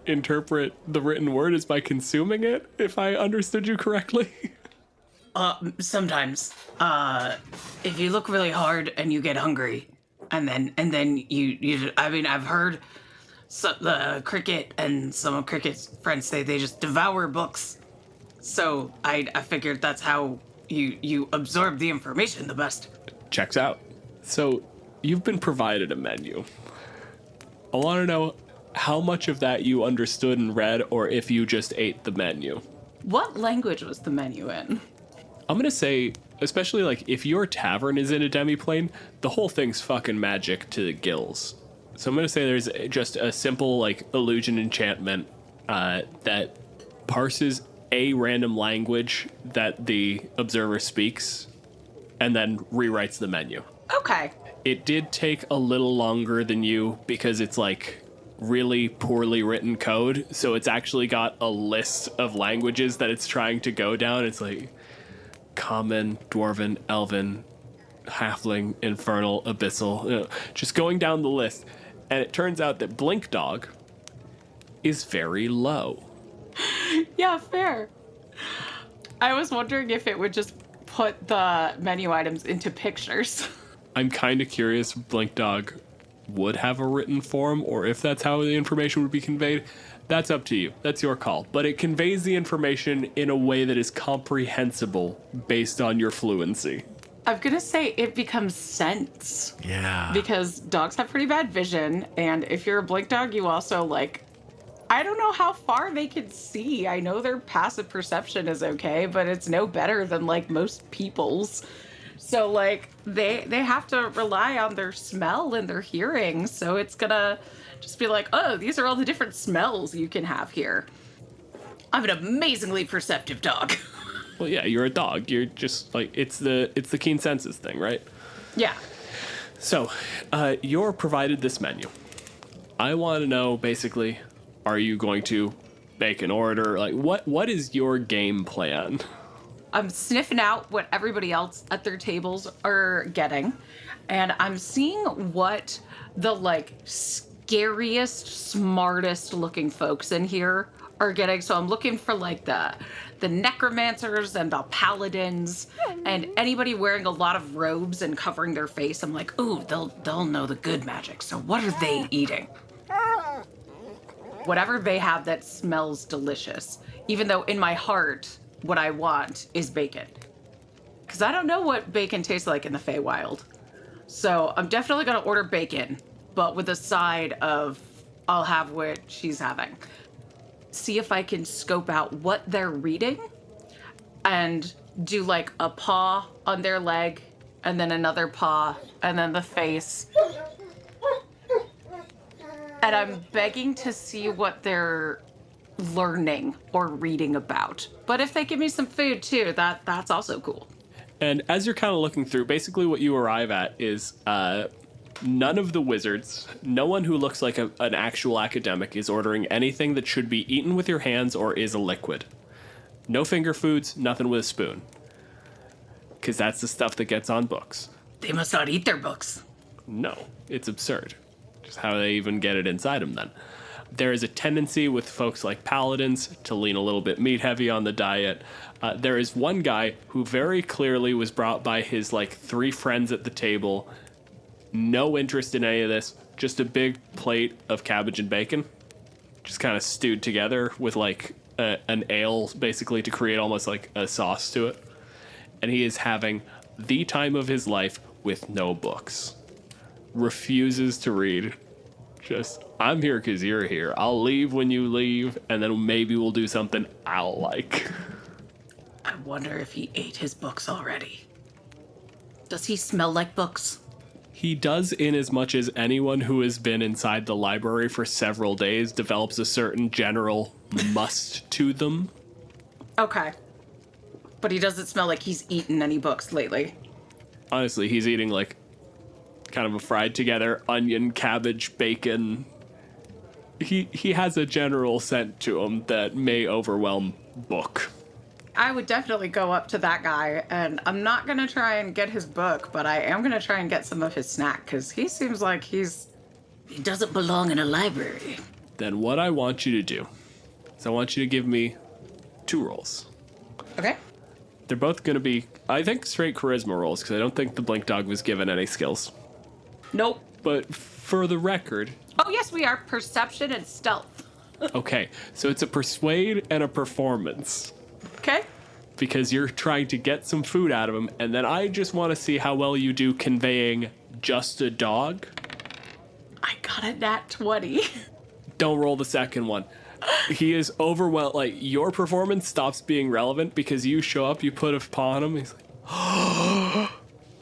interpret the written word is by consuming it, if I understood you correctly. Sometimes, if you look really hard and you get hungry, and then you I mean, I've heard the Cricket and some of Cricket's friends say they just devour books. So I figured that's how you absorb the information the best. Checks out. So, you've been provided a menu. I want to know how much of that you understood and read, or if you just ate the menu. What language was the menu in? I'm going to say, especially like if your tavern is in a demiplane, the whole thing's fucking magic to the gills. So I'm going to say there's just a simple like illusion enchantment that parses a random language that the observer speaks and then rewrites the menu. Okay. It did take a little longer than you because it's like really poorly written code. So it's actually got a list of languages that it's trying to go down. It's like Common, Dwarven, Elven, Halfling, Infernal, Abyssal, you know, just going down the list. And it turns out that Blink Dog is very low. Yeah, fair. I was wondering if it would just put the menu items into pictures. I'm kind of curious if Blink Dog would have a written form, or if that's how the information would be conveyed. That's up to you. That's your call. But it conveys the information in a way that is comprehensible based on your fluency. I'm going to say it becomes sense. Yeah. Because dogs have pretty bad vision, and if you're a blink dog, you also, like, I don't know how far they can see. I know their passive perception is okay, but it's no better than, like, most people's. So, like, they have to rely on their smell and their hearing, so it's gonna just be like, oh, these are all the different smells you can have here. I'm an amazingly perceptive dog. Well, yeah, you're a dog. You're just like, it's the keen senses thing, right? Yeah. So, you're provided this menu. I want to know, basically, are you going to make an order? Like, what is your game plan? I'm sniffing out what everybody else at their tables are getting, and I'm seeing what the, like, scariest, smartest looking folks in here are getting. So I'm looking for, like, the necromancers and the paladins and anybody wearing a lot of robes and covering their face. I'm like, ooh, they'll know the good magic. So what are they eating? Whatever they have that smells delicious, even though in my heart, what I want is bacon. Because I don't know what bacon tastes like in the Feywild. So I'm definitely going to order bacon, but with a side of I'll have what she's having. See if I can scope out what they're reading and do like a paw on their leg and then another paw and then the face. And I'm begging to see what they're learning or reading about. But if they give me some food too, that's also cool. And as you're kind of looking through, basically what you arrive at is none of the wizards, no one who looks like an actual academic is ordering anything that should be eaten with your hands or is a liquid. No finger foods, nothing with a spoon. Because that's the stuff that gets on books. They must not eat their books. No, it's absurd. Just how they even get it inside them then. There is a tendency with folks like paladins to lean a little bit meat heavy on the diet. There is one guy who very clearly was brought by his like 3 friends at the table. No interest in any of this. just a big plate of cabbage and bacon, just kind of stewed together with like an ale, basically, to create almost like a sauce to it. And he is having the time of his life with no books. Refuses to read. Just, I'm here because you're here. I'll leave when you leave, and then maybe we'll do something I'll like. I wonder if he ate his books already. Does he smell like books? He does, in as much as anyone who has been inside the library for several days develops a certain general must to them. Okay. But he doesn't smell like he's eaten any books lately. Honestly, he's eating like kind of a fried together onion, cabbage, bacon. He has a general scent to him that may overwhelm book. I would definitely go up to that guy, and I'm not going to try and get his book, but I am going to try and get some of his snack, because he seems like he doesn't belong in a library. Then what I want you to do is I want you to give me 2 rolls. Okay. They're both going to be, I think, straight charisma rolls, because I don't think the Blink Dog was given any skills. Nope. But for the record... Oh, yes, we are. Perception and stealth. Okay, so it's a persuade and a performance. Okay. Because you're trying to get some food out of him, and then I just want to see how well you do conveying just a dog. I got a nat 20. Don't roll the second one. He is overwhelmed. Like, your performance stops being relevant because you show up, you put a paw on him, he's like, oh,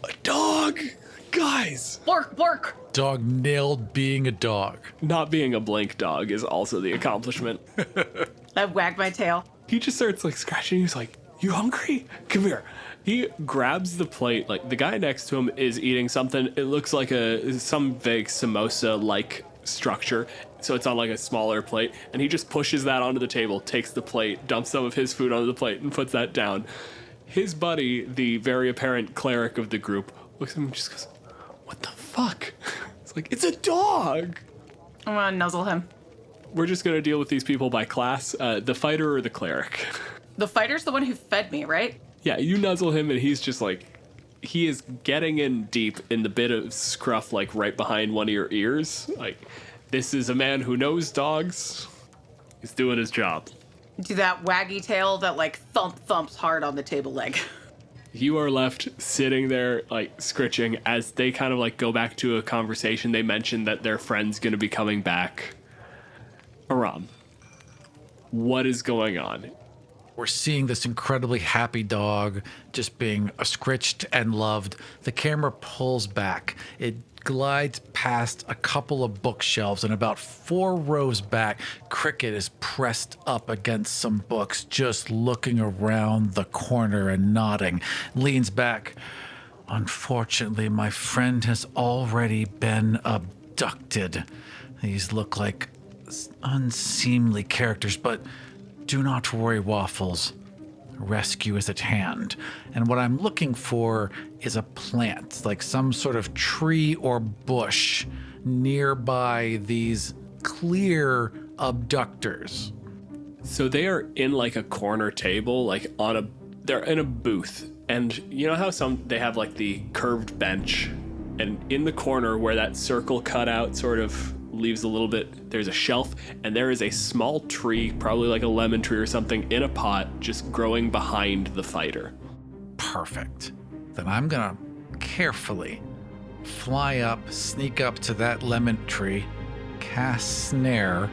a dog! Guys! Bork, bork! Dog nailed being a dog. Not being a Blink Dog is also the accomplishment. I wag my tail. He just starts like scratching. He's like, you hungry? Come here. He grabs the plate. Like, the guy next to him is eating something. It looks like some vague samosa-like structure. So it's on like a smaller plate. And he just pushes that onto the table, takes the plate, dumps some of his food onto the plate, and puts that down. His buddy, the very apparent cleric of the group, looks at him and just goes, what the fuck? It's like, it's a dog. I'm gonna nuzzle him. We're just going to deal with these people by class. The fighter or the cleric? The fighter's the one who fed me, right? Yeah, you nuzzle him and he's just like, he is getting in deep in the bit of scruff, like right behind one of your ears. Like, this is a man who knows dogs. He's doing his job. Do that waggy tail that like thumps hard on the table leg. You are left sitting there, like, scritching as they kind of like go back to a conversation. They mentioned that their friend's going to be coming back. Aram, what is going on? We're seeing this incredibly happy dog just being scritched and loved. The camera pulls back. It glides past a couple of bookshelves, and about 4 rows back, Cricket is pressed up against some books, just looking around the corner and nodding. Leans back. Unfortunately, my friend has already been abducted. These look like unseemly characters, but do not worry, Waffles. Rescue is at hand. And what I'm looking for is a plant, like some sort of tree or bush nearby these clear abductors. So they are in like a corner table, like they're in a booth. And you know how they have like the curved bench, and in the corner where that circle cutout sort of leaves a little bit, there's a shelf, and there is a small tree, probably like a lemon tree or something, in a pot just growing behind the fighter. Perfect. Then I'm gonna carefully fly up, sneak up to that lemon tree, cast snare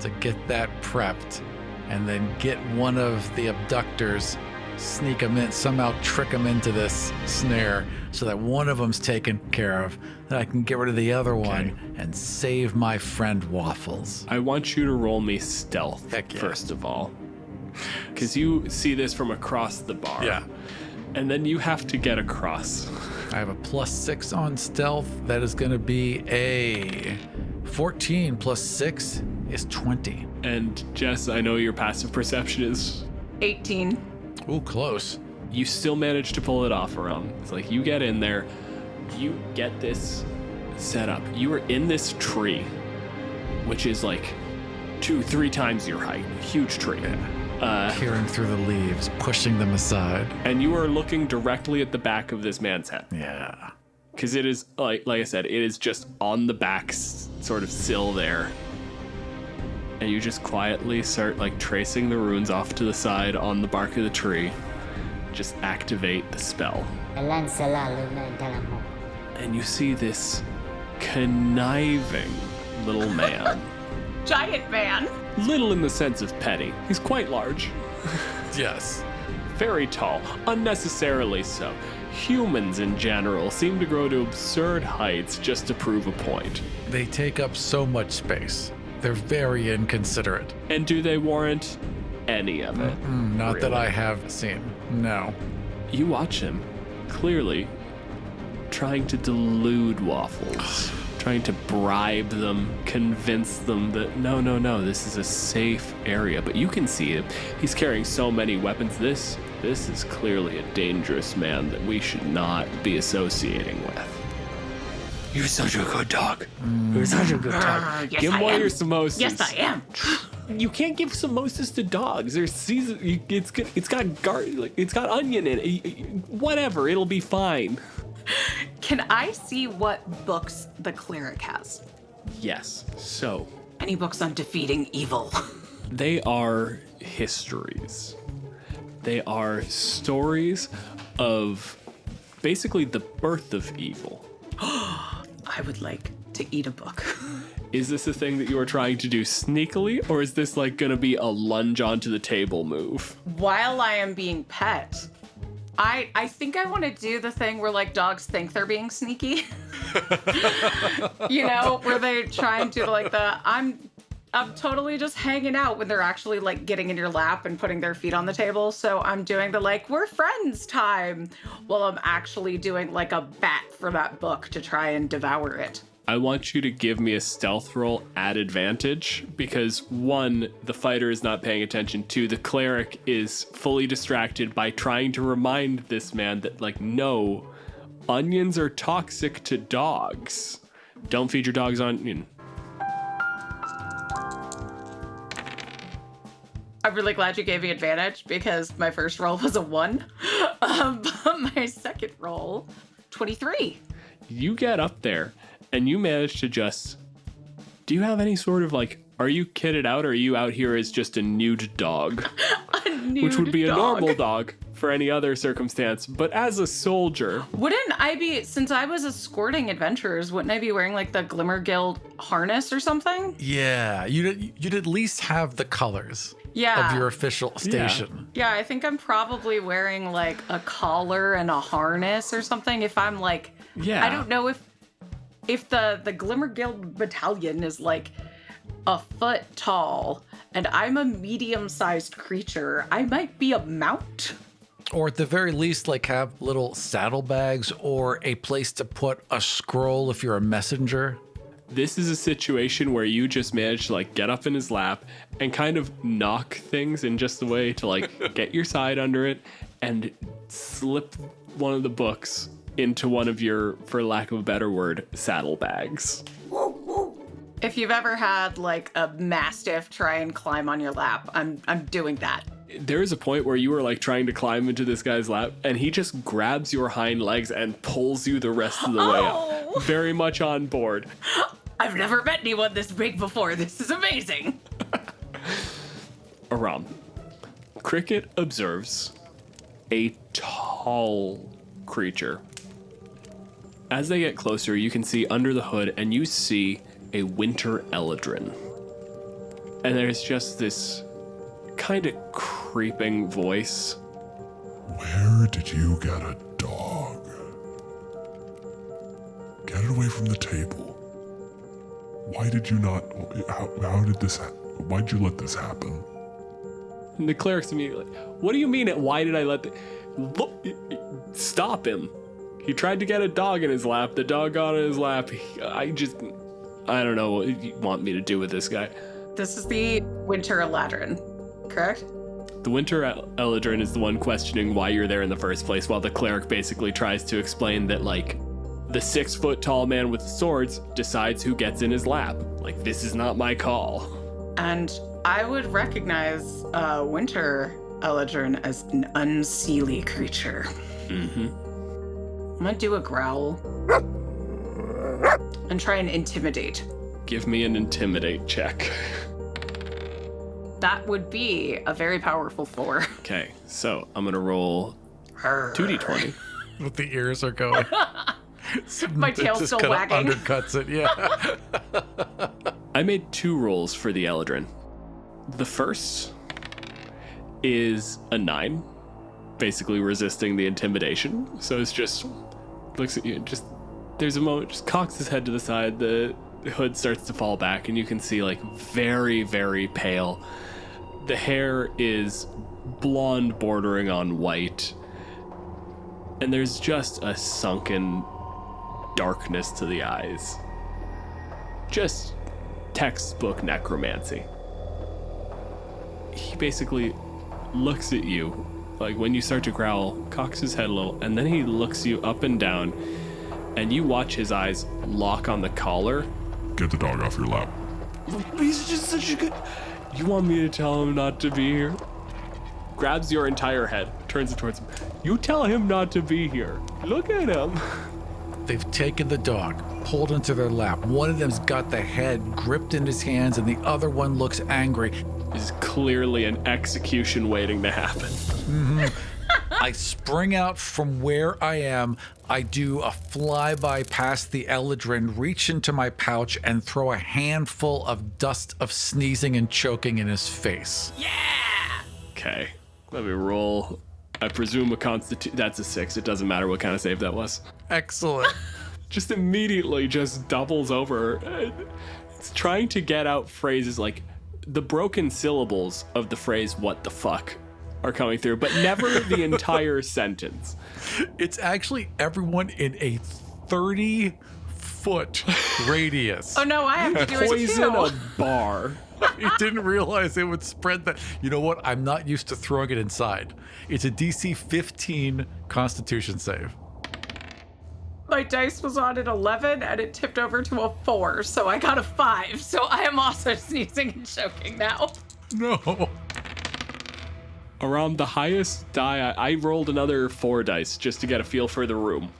to get that prepped, and then get one of the abductors, sneak them in, somehow trick them into this snare so that one of them's taken care of. Then I can get rid of the other one and save my friend Waffles. I want you to roll me stealth, first of all. Because you see this from across the bar. Yeah. And then you have to get across. I have a +6 on stealth. That is going to be a 14 plus 6 is 20. And Jess, I know your passive perception is 18. Ooh, close. You still manage to pull it off around. It's like you get in there, you get this set up. You are in this tree, which is like 2-3 times your height. Huge tree. Peering through the leaves, pushing them aside. And you are looking directly at the back of this man's head. Yeah. because it is, like I said, it is just on the back sort of sill there. And you just quietly start like tracing the runes off to the side on the bark of the tree. Just activate the spell. And you see this conniving little man. Giant man. Little in the sense of petty. He's quite large. Yes. Very tall, unnecessarily so. Humans in general seem to grow to absurd heights just to prove a point. They take up so much space. They're very inconsiderate. And do they warrant any of it? Not really? that I have seen. No. You watch him, clearly trying to delude Waffles, trying to bribe them, convince them that no, this is a safe area. But you can see him. He's carrying so many weapons. This is clearly a dangerous man that we should not be associating with. You're such a good dog. You're such a good dog. Yes, Give him I all am. your samosas. Yes, I am. You can't give samosas to dogs. There's season. It's got garlic. It's got onion in it. Whatever. It'll be fine. Can I see what books the cleric has? Yes. So Any books on defeating evil? they are histories. They are stories of basically the birth of evil. I would like to eat a book. Is this a thing that you are trying to do sneakily, or is this like gonna be a lunge onto the table move? While I am being pet, I think I want to do the thing where like dogs think they're being sneaky. You know, where they try and do like I'm totally just hanging out when they're actually like getting in your lap and putting their feet on the table. So I'm doing the like, we're friends time, while I'm actually doing like a bat for that book to try and devour it. I want you to give me a stealth roll at advantage because 1, the fighter is not paying attention. 2, the cleric is fully distracted by trying to remind this man that like, no, onions are toxic to dogs. Don't feed your dogs onion. I'm really glad you gave me advantage because my first roll was a 1. But my second roll, 23. You get up there and you manage to just... Do you have any sort of like... Are you kitted out or are you out here as just a nude dog? A nude Which would be dog. a normal dog for any other circumstance. But as a soldier... Wouldn't I be, since I was escorting adventurers, wouldn't I be wearing like the Glimmer Guild harness or something? Yeah, you'd at least have the colors Yeah. of your official station. Yeah, I think I'm probably wearing like a collar and a harness or something if I'm like... Yeah. I don't know if the Glimmer Guild battalion is like a foot tall and I'm a medium-sized creature, I might be a mount. Or at the very least, like have little saddlebags or a place to put a scroll if you're a messenger. This is a situation where you just managed to like get up in his lap and kind of knock things in just a way to like get your side under it and slip one of the books into one of your, for lack of a better word, saddlebags. If you've ever had like a mastiff try and climb on your lap, I'm doing that. There is a point where you were like trying to climb into this guy's lap and he just grabs your hind legs and pulls you the rest of the way up. Very much on board. I've never met anyone this big before. This is amazing. Aram. Cricket observes a tall creature. As they get closer, you can see under the hood and you see a winter eladrin. And there's just this kind of creeping voice. Where did you get a dog? Get it away from the table. Why did you not... How did this... Why'd you let this happen? And the cleric's immediately like, what do you mean, why did I let the... Look, stop him. He tried to get a dog in his lap. The dog got in his lap. I don't know what you want me to do with this guy. This is the Winter Eladrin, correct? The Winter Eladrin is the one questioning why you're there in the first place, while the cleric basically tries to explain that, like, the 6-foot-tall man with the swords decides who gets in his lap. Like, this is not my call. And I would recognize Winter Eladrin as an unseelie creature. Mm-hmm. I'm gonna do a growl. and try and intimidate. Give me an intimidate check. That would be a very powerful 4. Okay, so I'm gonna roll 2d20. What the ears are going. My tail's It just still kinda wagging. undercuts it, yeah. I made 2 rolls for the Eldrin. The first is a 9, basically resisting the intimidation. So it's just looks at you, just there's a moment, just cocks his head to the side, the hood starts to fall back, and you can see like very, very pale. The hair is blonde bordering on white, and there's just a sunken darkness to the eyes. Just textbook necromancy. He basically looks at you, like when you start to growl, cocks his head a little, and then he looks you up and down, and you watch his eyes lock on the collar. Get the dog off your lap. He's just such a good... You want me to tell him not to be here? Grabs your entire head, turns it towards him. You tell him not to be here. Look at him. They've taken the dog, pulled into their lap. One of them's got the head gripped in his hands, and the other one looks angry. Is clearly an execution waiting to happen. I spring out from where I am. I do a flyby past the Eldrin, reach into my pouch, and throw a handful of dust of sneezing and choking in his face. Okay, let me roll. I presume a constitution. That's a 6. It doesn't matter what kind of save that was. Excellent. Just immediately just doubles over. It's trying to get out phrases like the broken syllables of the phrase "what the fuck" are coming through, but never the entire sentence. It's actually everyone in a 30-foot radius. Oh no, I have to do it Poison too. a bar. He didn't realize it would spread that. You know what? I'm not used to throwing it inside. It's a DC 15 Constitution save. My dice was on an 11 and it tipped over to a 4, so I got a 5. So I am also sneezing and choking now. No. Around the highest die, I rolled another 4 dice just to get a feel for the room.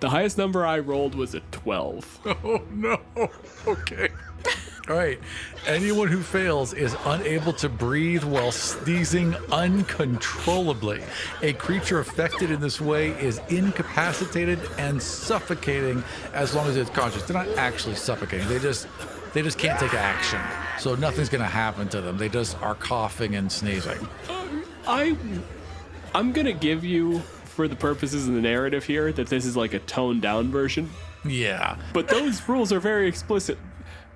The highest number I rolled was a 12. Oh no. Okay. All right. Anyone who fails is unable to breathe while sneezing uncontrollably. A creature affected in this way is incapacitated and suffocating as long as it's conscious. They're not actually suffocating. They just can't take action. So nothing's going to happen to them. They just are coughing and sneezing. I'm gonna give you, for the purposes of the narrative here, that this is like a toned down version. Yeah. But those rules are very explicit.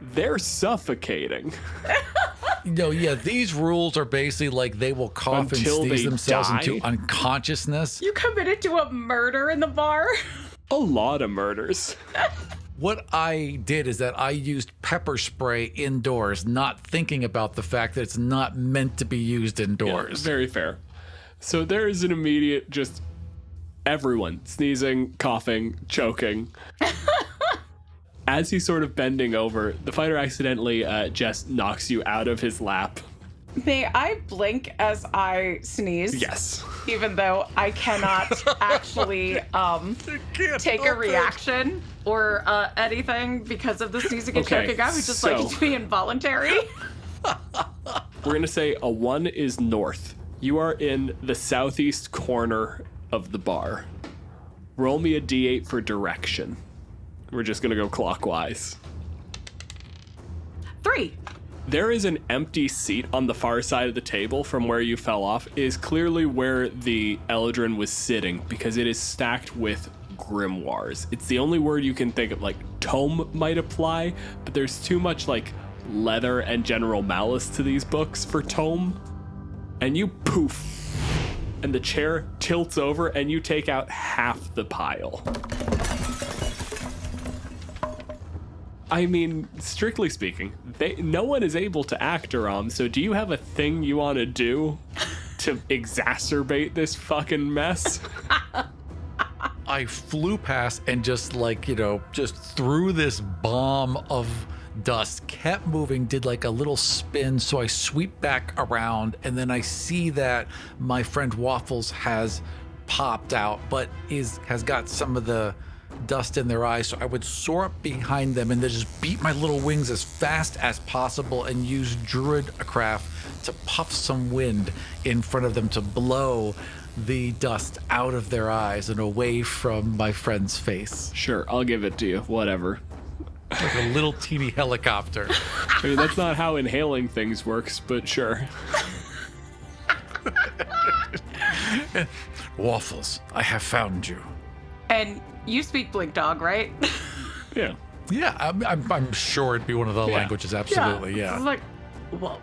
They're suffocating. No, yeah, these rules are basically like they will cough Until and sneeze they themselves die? into unconsciousness. You committed to a murder in the bar? A lot of murders. What I did is that I used pepper spray indoors, not thinking about the fact that it's not meant to be used indoors. Very fair. So there is an immediate just everyone sneezing, coughing, choking. As he's sort of bending over, the fighter accidentally just knocks you out of his lap. May I blink as I sneeze? Yes. Even though I cannot actually take a reaction or anything because of the sneezing and Okay, choking. I would just like it to be involuntary. We're going to say a 1 is north. You are in the southeast corner of the bar. Roll me a d8 for direction. We're just going to go clockwise. 3. There is an empty seat on the far side of the table from where you fell off. It is clearly where the Eldrin was sitting because it is stacked with grimoires. It's the only word you can think of, like tome might apply, but there's too much like leather and general malice to these books for tome. And you poof, and the chair tilts over and you take out half the pile. I mean, strictly speaking, no one is able to act Aram, so do you have a thing you want to do to exacerbate this fucking mess? I flew past and just just threw this bomb of dust, kept moving, did like a little spin, so I sweep back around, and then I see that my friend Waffles has popped out, but has got some of the dust in their eyes, so I would soar up behind them and then just beat my little wings as fast as possible and use druidcraft to puff some wind in front of them to blow the dust out of their eyes and away from my friend's face. Sure, I'll give it to you. Whatever. Like a little teeny helicopter. I mean, that's not how inhaling things works, but sure. Waffles, I have found you. And you speak Blink Dog, right? Yeah. Yeah, I'm sure it'd be one of the languages. Absolutely, yeah. It's like,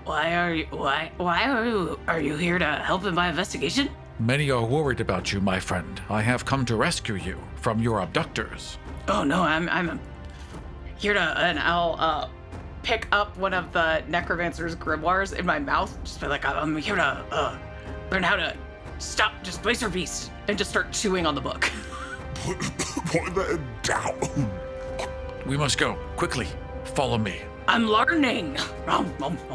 why are you here to help in my investigation? Many are worried about you, my friend. I have come to rescue you from your abductors. Oh no, I'm here to, and I'll pick up one of the necromancer's grimoires in my mouth, just be like, I'm here to learn how to stop Displacer Beast, and just start chewing on the book. Put that down. We must go quickly. Follow me. I'm learning.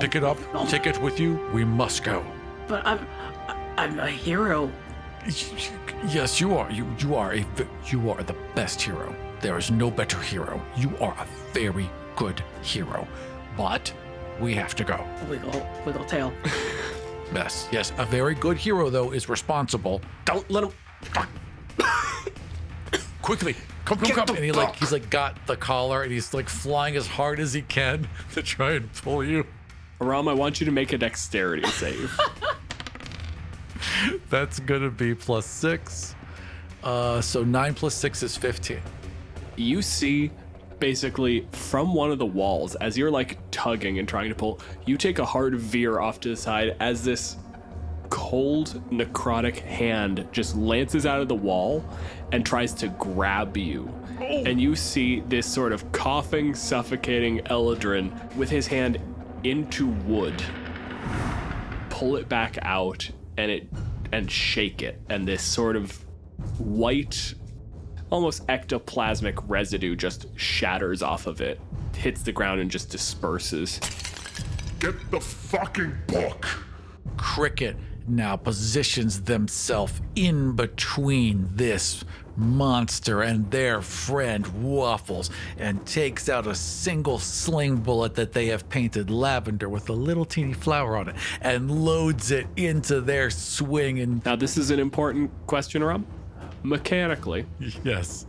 Pick it up. Take it with you. We must go. But I'm a hero. Yes, you are. You are the best hero. There is no better hero. You are a very good hero. But we have to go. Wiggle tail. Yes. A very good hero, though, is responsible. Don't let him. Quickly. Come. And he's got the collar and he's like flying as hard as he can to try and pull you. Aram, I want you to make a dexterity save. That's gonna be +6. So 9 + 6 is 15. You see, basically, from one of the walls, as you're like tugging and trying to pull, you take a hard veer off to the side as this cold, necrotic hand just lances out of the wall and tries to grab you. And you see this sort of coughing, suffocating Eladrin with his hand into wood pull it back out and shake it, and this sort of white, almost ectoplasmic residue just shatters off of it, hits the ground and just disperses. Get the fucking book. Cricket now positions themselves in between this monster and their friend Waffles and takes out a single sling bullet that they have painted lavender with a little teeny flower on it and loads it into their swing. And Now this is an important question, Rob. Mechanically, yes,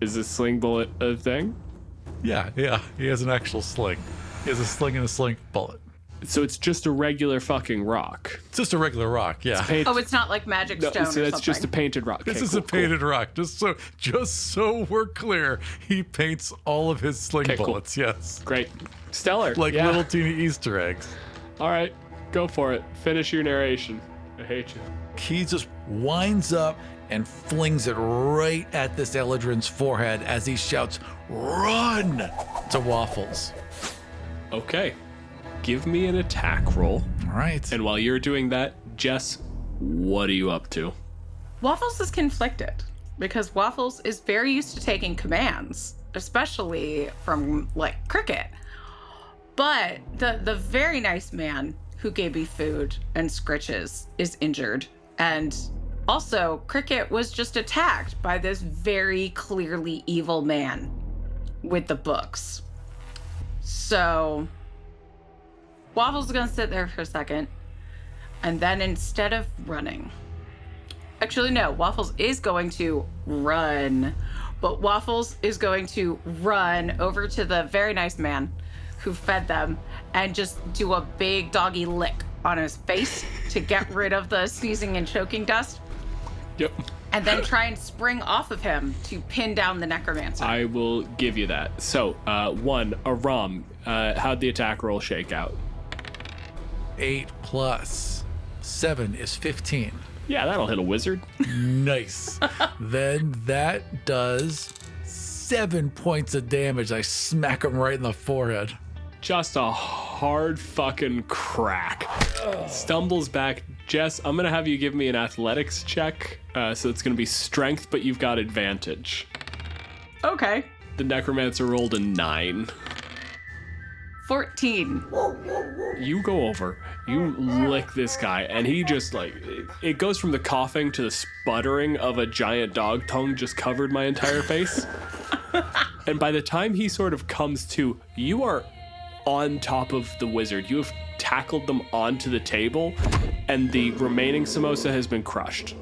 is this sling bullet a thing? yeah, he has an actual sling. He has a sling and a sling bullet. So it's just a regular fucking rock. It's just a regular rock, yeah. Oh, it's not like magic No, stone so or that's something. just a painted rock. This Okay, is cool, a painted rock. Just so we're clear, he paints all of his sling Okay, cool. bullets. Yes, Great. Stellar. like Yeah. little teeny Easter eggs. All right, go for it. Finish your narration. I hate you. He just winds up and flings it right at this Eladrin's forehead as he shouts, "Run!" to Waffles. Okay. Give me an attack roll. All right. And while you're doing that, Jess, what are you up to? Waffles is conflicted because Waffles is very used to taking commands, especially from like Cricket. But the very nice man who gave me food and scritches is injured. And also Cricket was just attacked by this very clearly evil man with the books. So Waffles is gonna sit there for a second, and then instead of running, actually no, Waffles is going to run, but Waffles is going to run over to the very nice man who fed them and just do a big doggy lick on his face to get rid of the sneezing and choking dust, Yep. and then try and spring off of him to pin down the necromancer. I will give you that. So, Aram, how'd the attack roll shake out? 8 + 7 is 15. Yeah, that'll hit a wizard. Nice. Then that does 7 points of damage. I smack him right in the forehead. Just a hard fucking crack. Stumbles back. Jess, I'm gonna have you give me an athletics check. So it's gonna be strength, but you've got advantage. Okay. The necromancer rolled a 9. 14. You go over, you lick this guy, and he just like, it goes from the coughing to the sputtering of a giant dog tongue just covered my entire face. And by the time he sort of comes to, you are on top of the wizard. You have tackled them onto the table, and the remaining samosa has been crushed.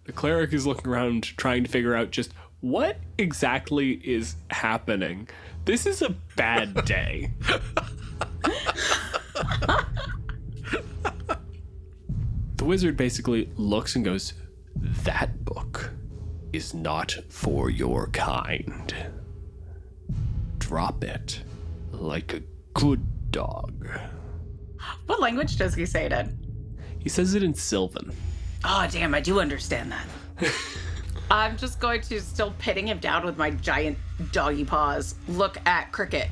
The cleric is looking around trying to figure out just what exactly is happening. This is a bad day. The wizard basically looks and goes, "That book is not for your kind. Drop it like a good dog." What language does he say it in? He says it in Sylvan. Oh, damn, I do understand that. I'm just going to, still pitting him down with my giant doggy paws, look at Cricket.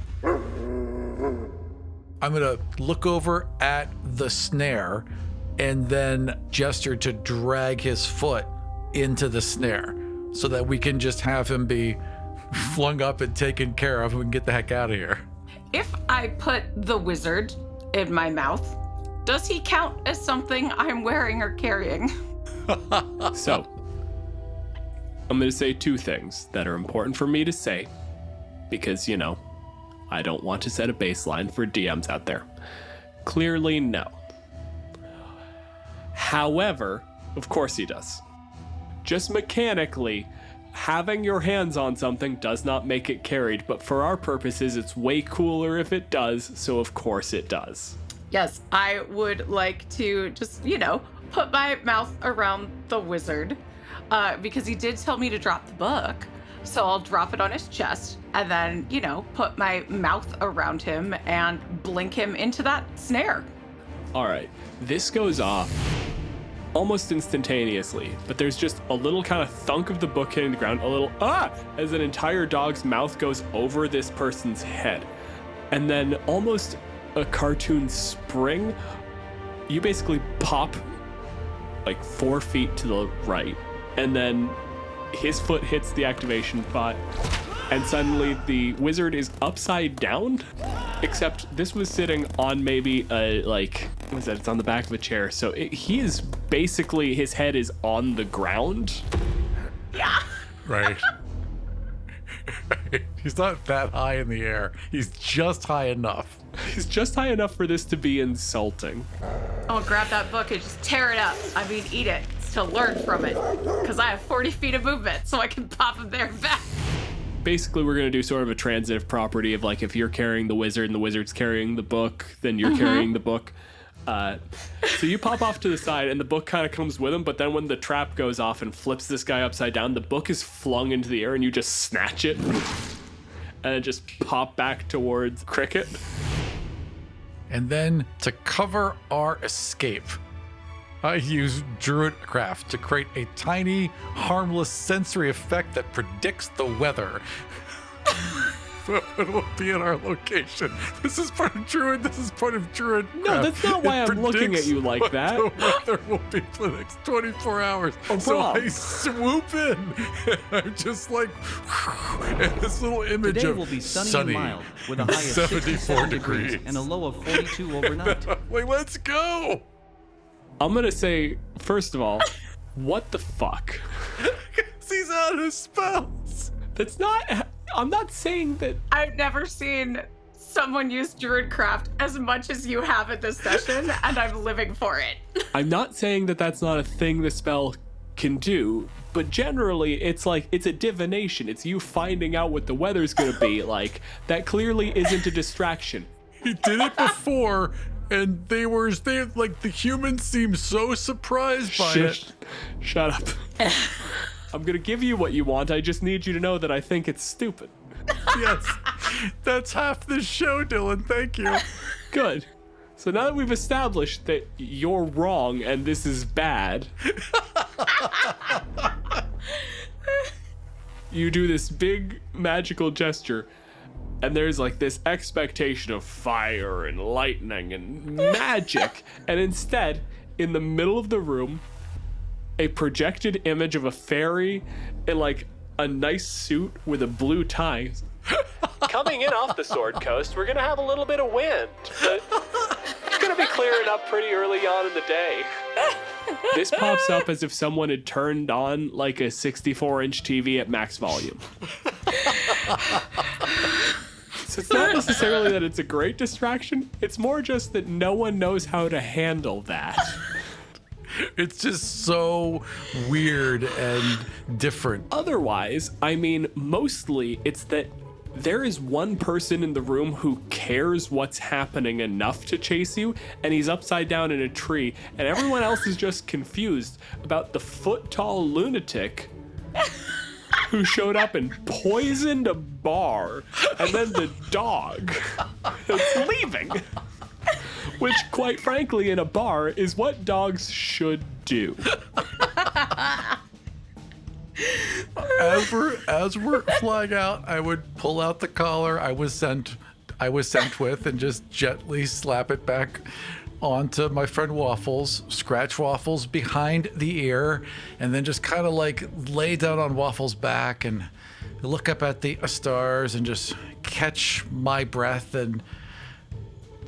I'm going to look over at the snare and then gesture to drag his foot into the snare so that we can just have him be flung up and taken care of and we can get the heck out of here. If I put the wizard in my mouth, does he count as something I'm wearing or carrying? So, I'm going to say two things that are important for me to say because, you know, I don't want to set a baseline for DMs out there. Clearly, no. However, of course he does. Just mechanically, having your hands on something does not make it carried, but for our purposes, it's way cooler if it does, so of course it does. Yes, I would like to just, put my mouth around the wizard because he did tell me to drop the book. So I'll drop it on his chest and then, put my mouth around him and blink him into that snare. All right, this goes off almost instantaneously, but there's just a little kind of thunk of the book hitting the ground, a little as an entire dog's mouth goes over this person's head. And then almost a cartoon spring, you basically pop like 4 feet to the right, and then his foot hits the activation spot, and suddenly the wizard is upside down, except this was sitting on maybe it's on the back of a chair, so he is basically, his head is on the ground. Yeah. Right. He's not that high in the air. He's just high enough. He's just high enough for this to be insulting. I'll grab that book and just tear it up. Eat it to learn from it. Because I have 40 feet of movement, so I can pop him there and back. Basically, we're going to do sort of a transitive property of like if you're carrying the wizard and the wizard's carrying the book, then you're carrying the book. So you pop off to the side and the book kind of comes with him, but then when the trap goes off and flips this guy upside down, the book is flung into the air and you just snatch it and it just pop back towards Cricket. And then to cover our escape, I use Druidcraft to create a tiny, harmless sensory effect that predicts the weather. So it will be in our location. This is part of Druid. This is part of Druid. No, that's not why I'm looking at you like that. The weather will be for the next 24 hours. Oh, so Rob. I swoop in. I'm just like, and this little image Today of will be sunny and mild with a high of 74 67 degrees and a low of 42 overnight. Like, let's go. I'm going to say, first of all, what the fuck? He's out of spells. That's not... I'm not saying that... I've never seen someone use Druidcraft as much as you have in this session, and I'm living for it. I'm not saying that that's not a thing the spell can do, but generally it's like, it's a divination. It's you finding out what the weather's gonna be like. That clearly isn't a distraction. He did it before, and they like, the humans seemed so surprised by it. Shut up. I'm gonna give you what you want. I just need you to know that I think it's stupid. Yes, that's half the show, Dylan. Thank you. Good. So now that we've established that you're wrong and this is bad, you do this big magical gesture, and there's like this expectation of fire and lightning and magic, and instead, in the middle of the room, a projected image of a fairy in like a nice suit with a blue tie coming in off the Sword Coast, we're gonna have a little bit of wind, but it's gonna be clearing up pretty early on in the day. This pops up as if someone had turned on like a 64-inch TV at max volume. So it's not necessarily that it's a great distraction, it's more just that no one knows how to handle that. It's just so weird and different. Otherwise, I mean, mostly it's that there is one person in the room who cares what's happening enough to chase you, and he's upside down in a tree, and everyone else is just confused about the foot-tall lunatic who showed up and poisoned a bar, and then the dog that's leaving. Which, quite frankly, in a bar is what dogs should do. As we're flying out, I would pull out the collar I was sent with and just gently slap it back onto my friend Waffles, scratch Waffles behind the ear, and then just kind of like lay down on Waffles' back and look up at the stars and just catch my breath. And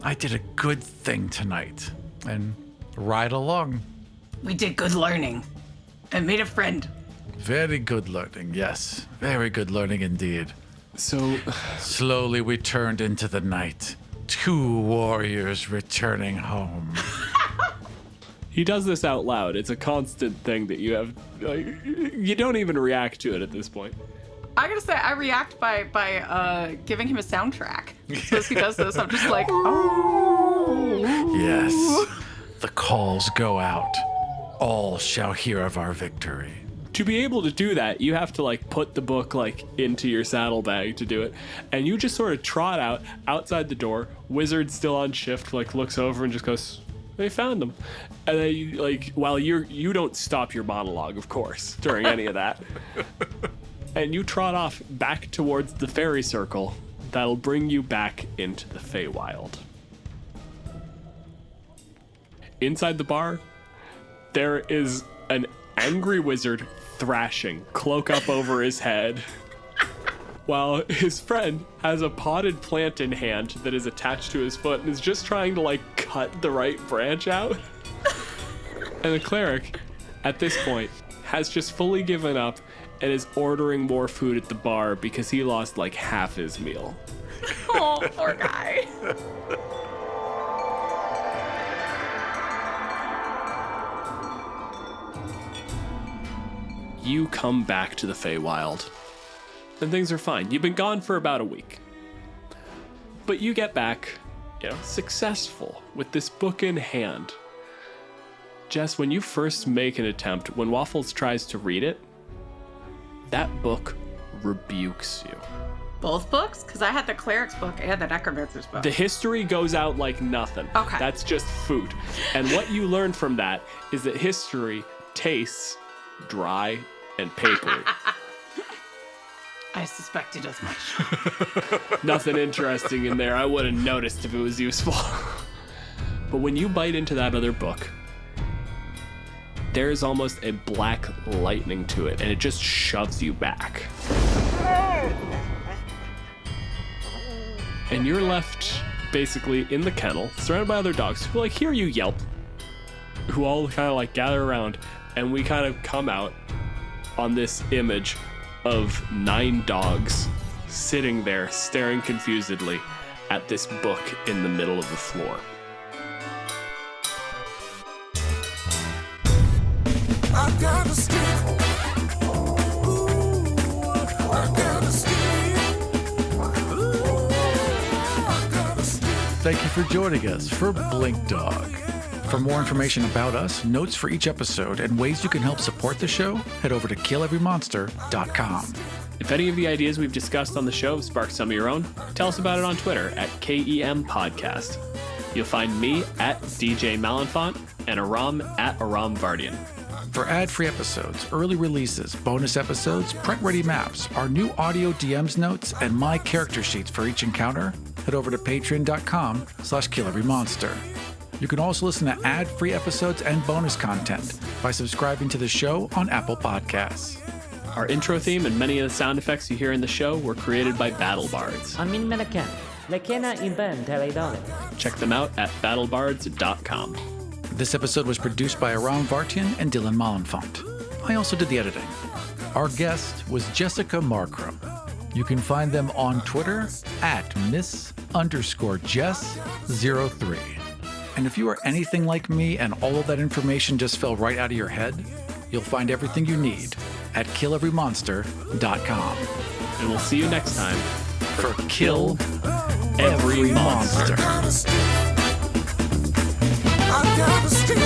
I did a good thing tonight, and ride along. We did good learning and made a friend. Very good learning, yes. Very good learning indeed. So, slowly we turned into the night. 2 warriors returning home. He does this out loud. It's a constant thing that you have. You don't even react to it at this point. I gotta say, I react by giving him a soundtrack. So as he does this, I'm just like, oh. Yes, the calls go out. All shall hear of our victory. To be able to do that, you have to like put the book like into your saddlebag to do it, and you just sort of trot out outside the door. Wizard still on shift, like looks over and just goes, "They found them," and then you, like while you don't stop your monologue, of course, during any of that, and you trot off back towards the fairy circle that'll bring you back into the Feywild. Inside the bar, there is an angry wizard thrashing, cloak up over his head, while his friend has a potted plant in hand that is attached to his foot and is just trying to like cut the right branch out. And the cleric, at this point, has just fully given up and is ordering more food at the bar because he lost like half his meal. Oh, poor guy. You come back to the Feywild, and things are fine. You've been gone for about a week. But you get back, successful with this book in hand. Jess, when you first make an attempt, when Waffles tries to read it, that book rebukes you. Both books? Because I had the cleric's book and the necromancer's book. The history goes out like nothing. Okay. That's just food. And what you learn from that is that history tastes dry and papery. I suspected as much. Nothing interesting in there. I would have noticed if it was useful. But when you bite into that other book, there's almost a black lightning to it, and it just shoves you back. And you're left basically in the kennel, surrounded by other dogs who like hear you yelp, who all kind of like gather around, and we kind of come out on this image of 9 dogs sitting there staring confusedly at this book in the middle of the floor. I got a stick. Ooh, I got a stick. Ooh, I got a stick. Thank you for joining us for Blink Dog. For more information about us, notes for each episode, and ways you can help support the show, head over to killeverymonster.com. If any of the ideas we've discussed on the show have sparked some of your own, tell us about it on Twitter at KEM Podcast. You'll find me at DJ Malenfant and Aram at Aram Vardian. For ad-free episodes, early releases, bonus episodes, print-ready maps, our new audio DMs notes, and my character sheets for each encounter, head over to patreon.com/killeverymonster. You can also listen to ad-free episodes and bonus content by subscribing to the show on Apple Podcasts. Our intro theme and many of the sound effects you hear in the show were created by Battle Bards. Amin Menakan, Lekena Imben Teledale. Check them out at battlebards.com. This episode was produced by Aram Vartian and Dylan Malenfant. I also did the editing. Our guest was Jessica Marcrum. You can find them on Twitter at Miss_Jess03. And if you are anything like me and all of that information just fell right out of your head, you'll find everything you need at killeverymonster.com. And we'll see you next time For Kill Every Monster. I gotta stay.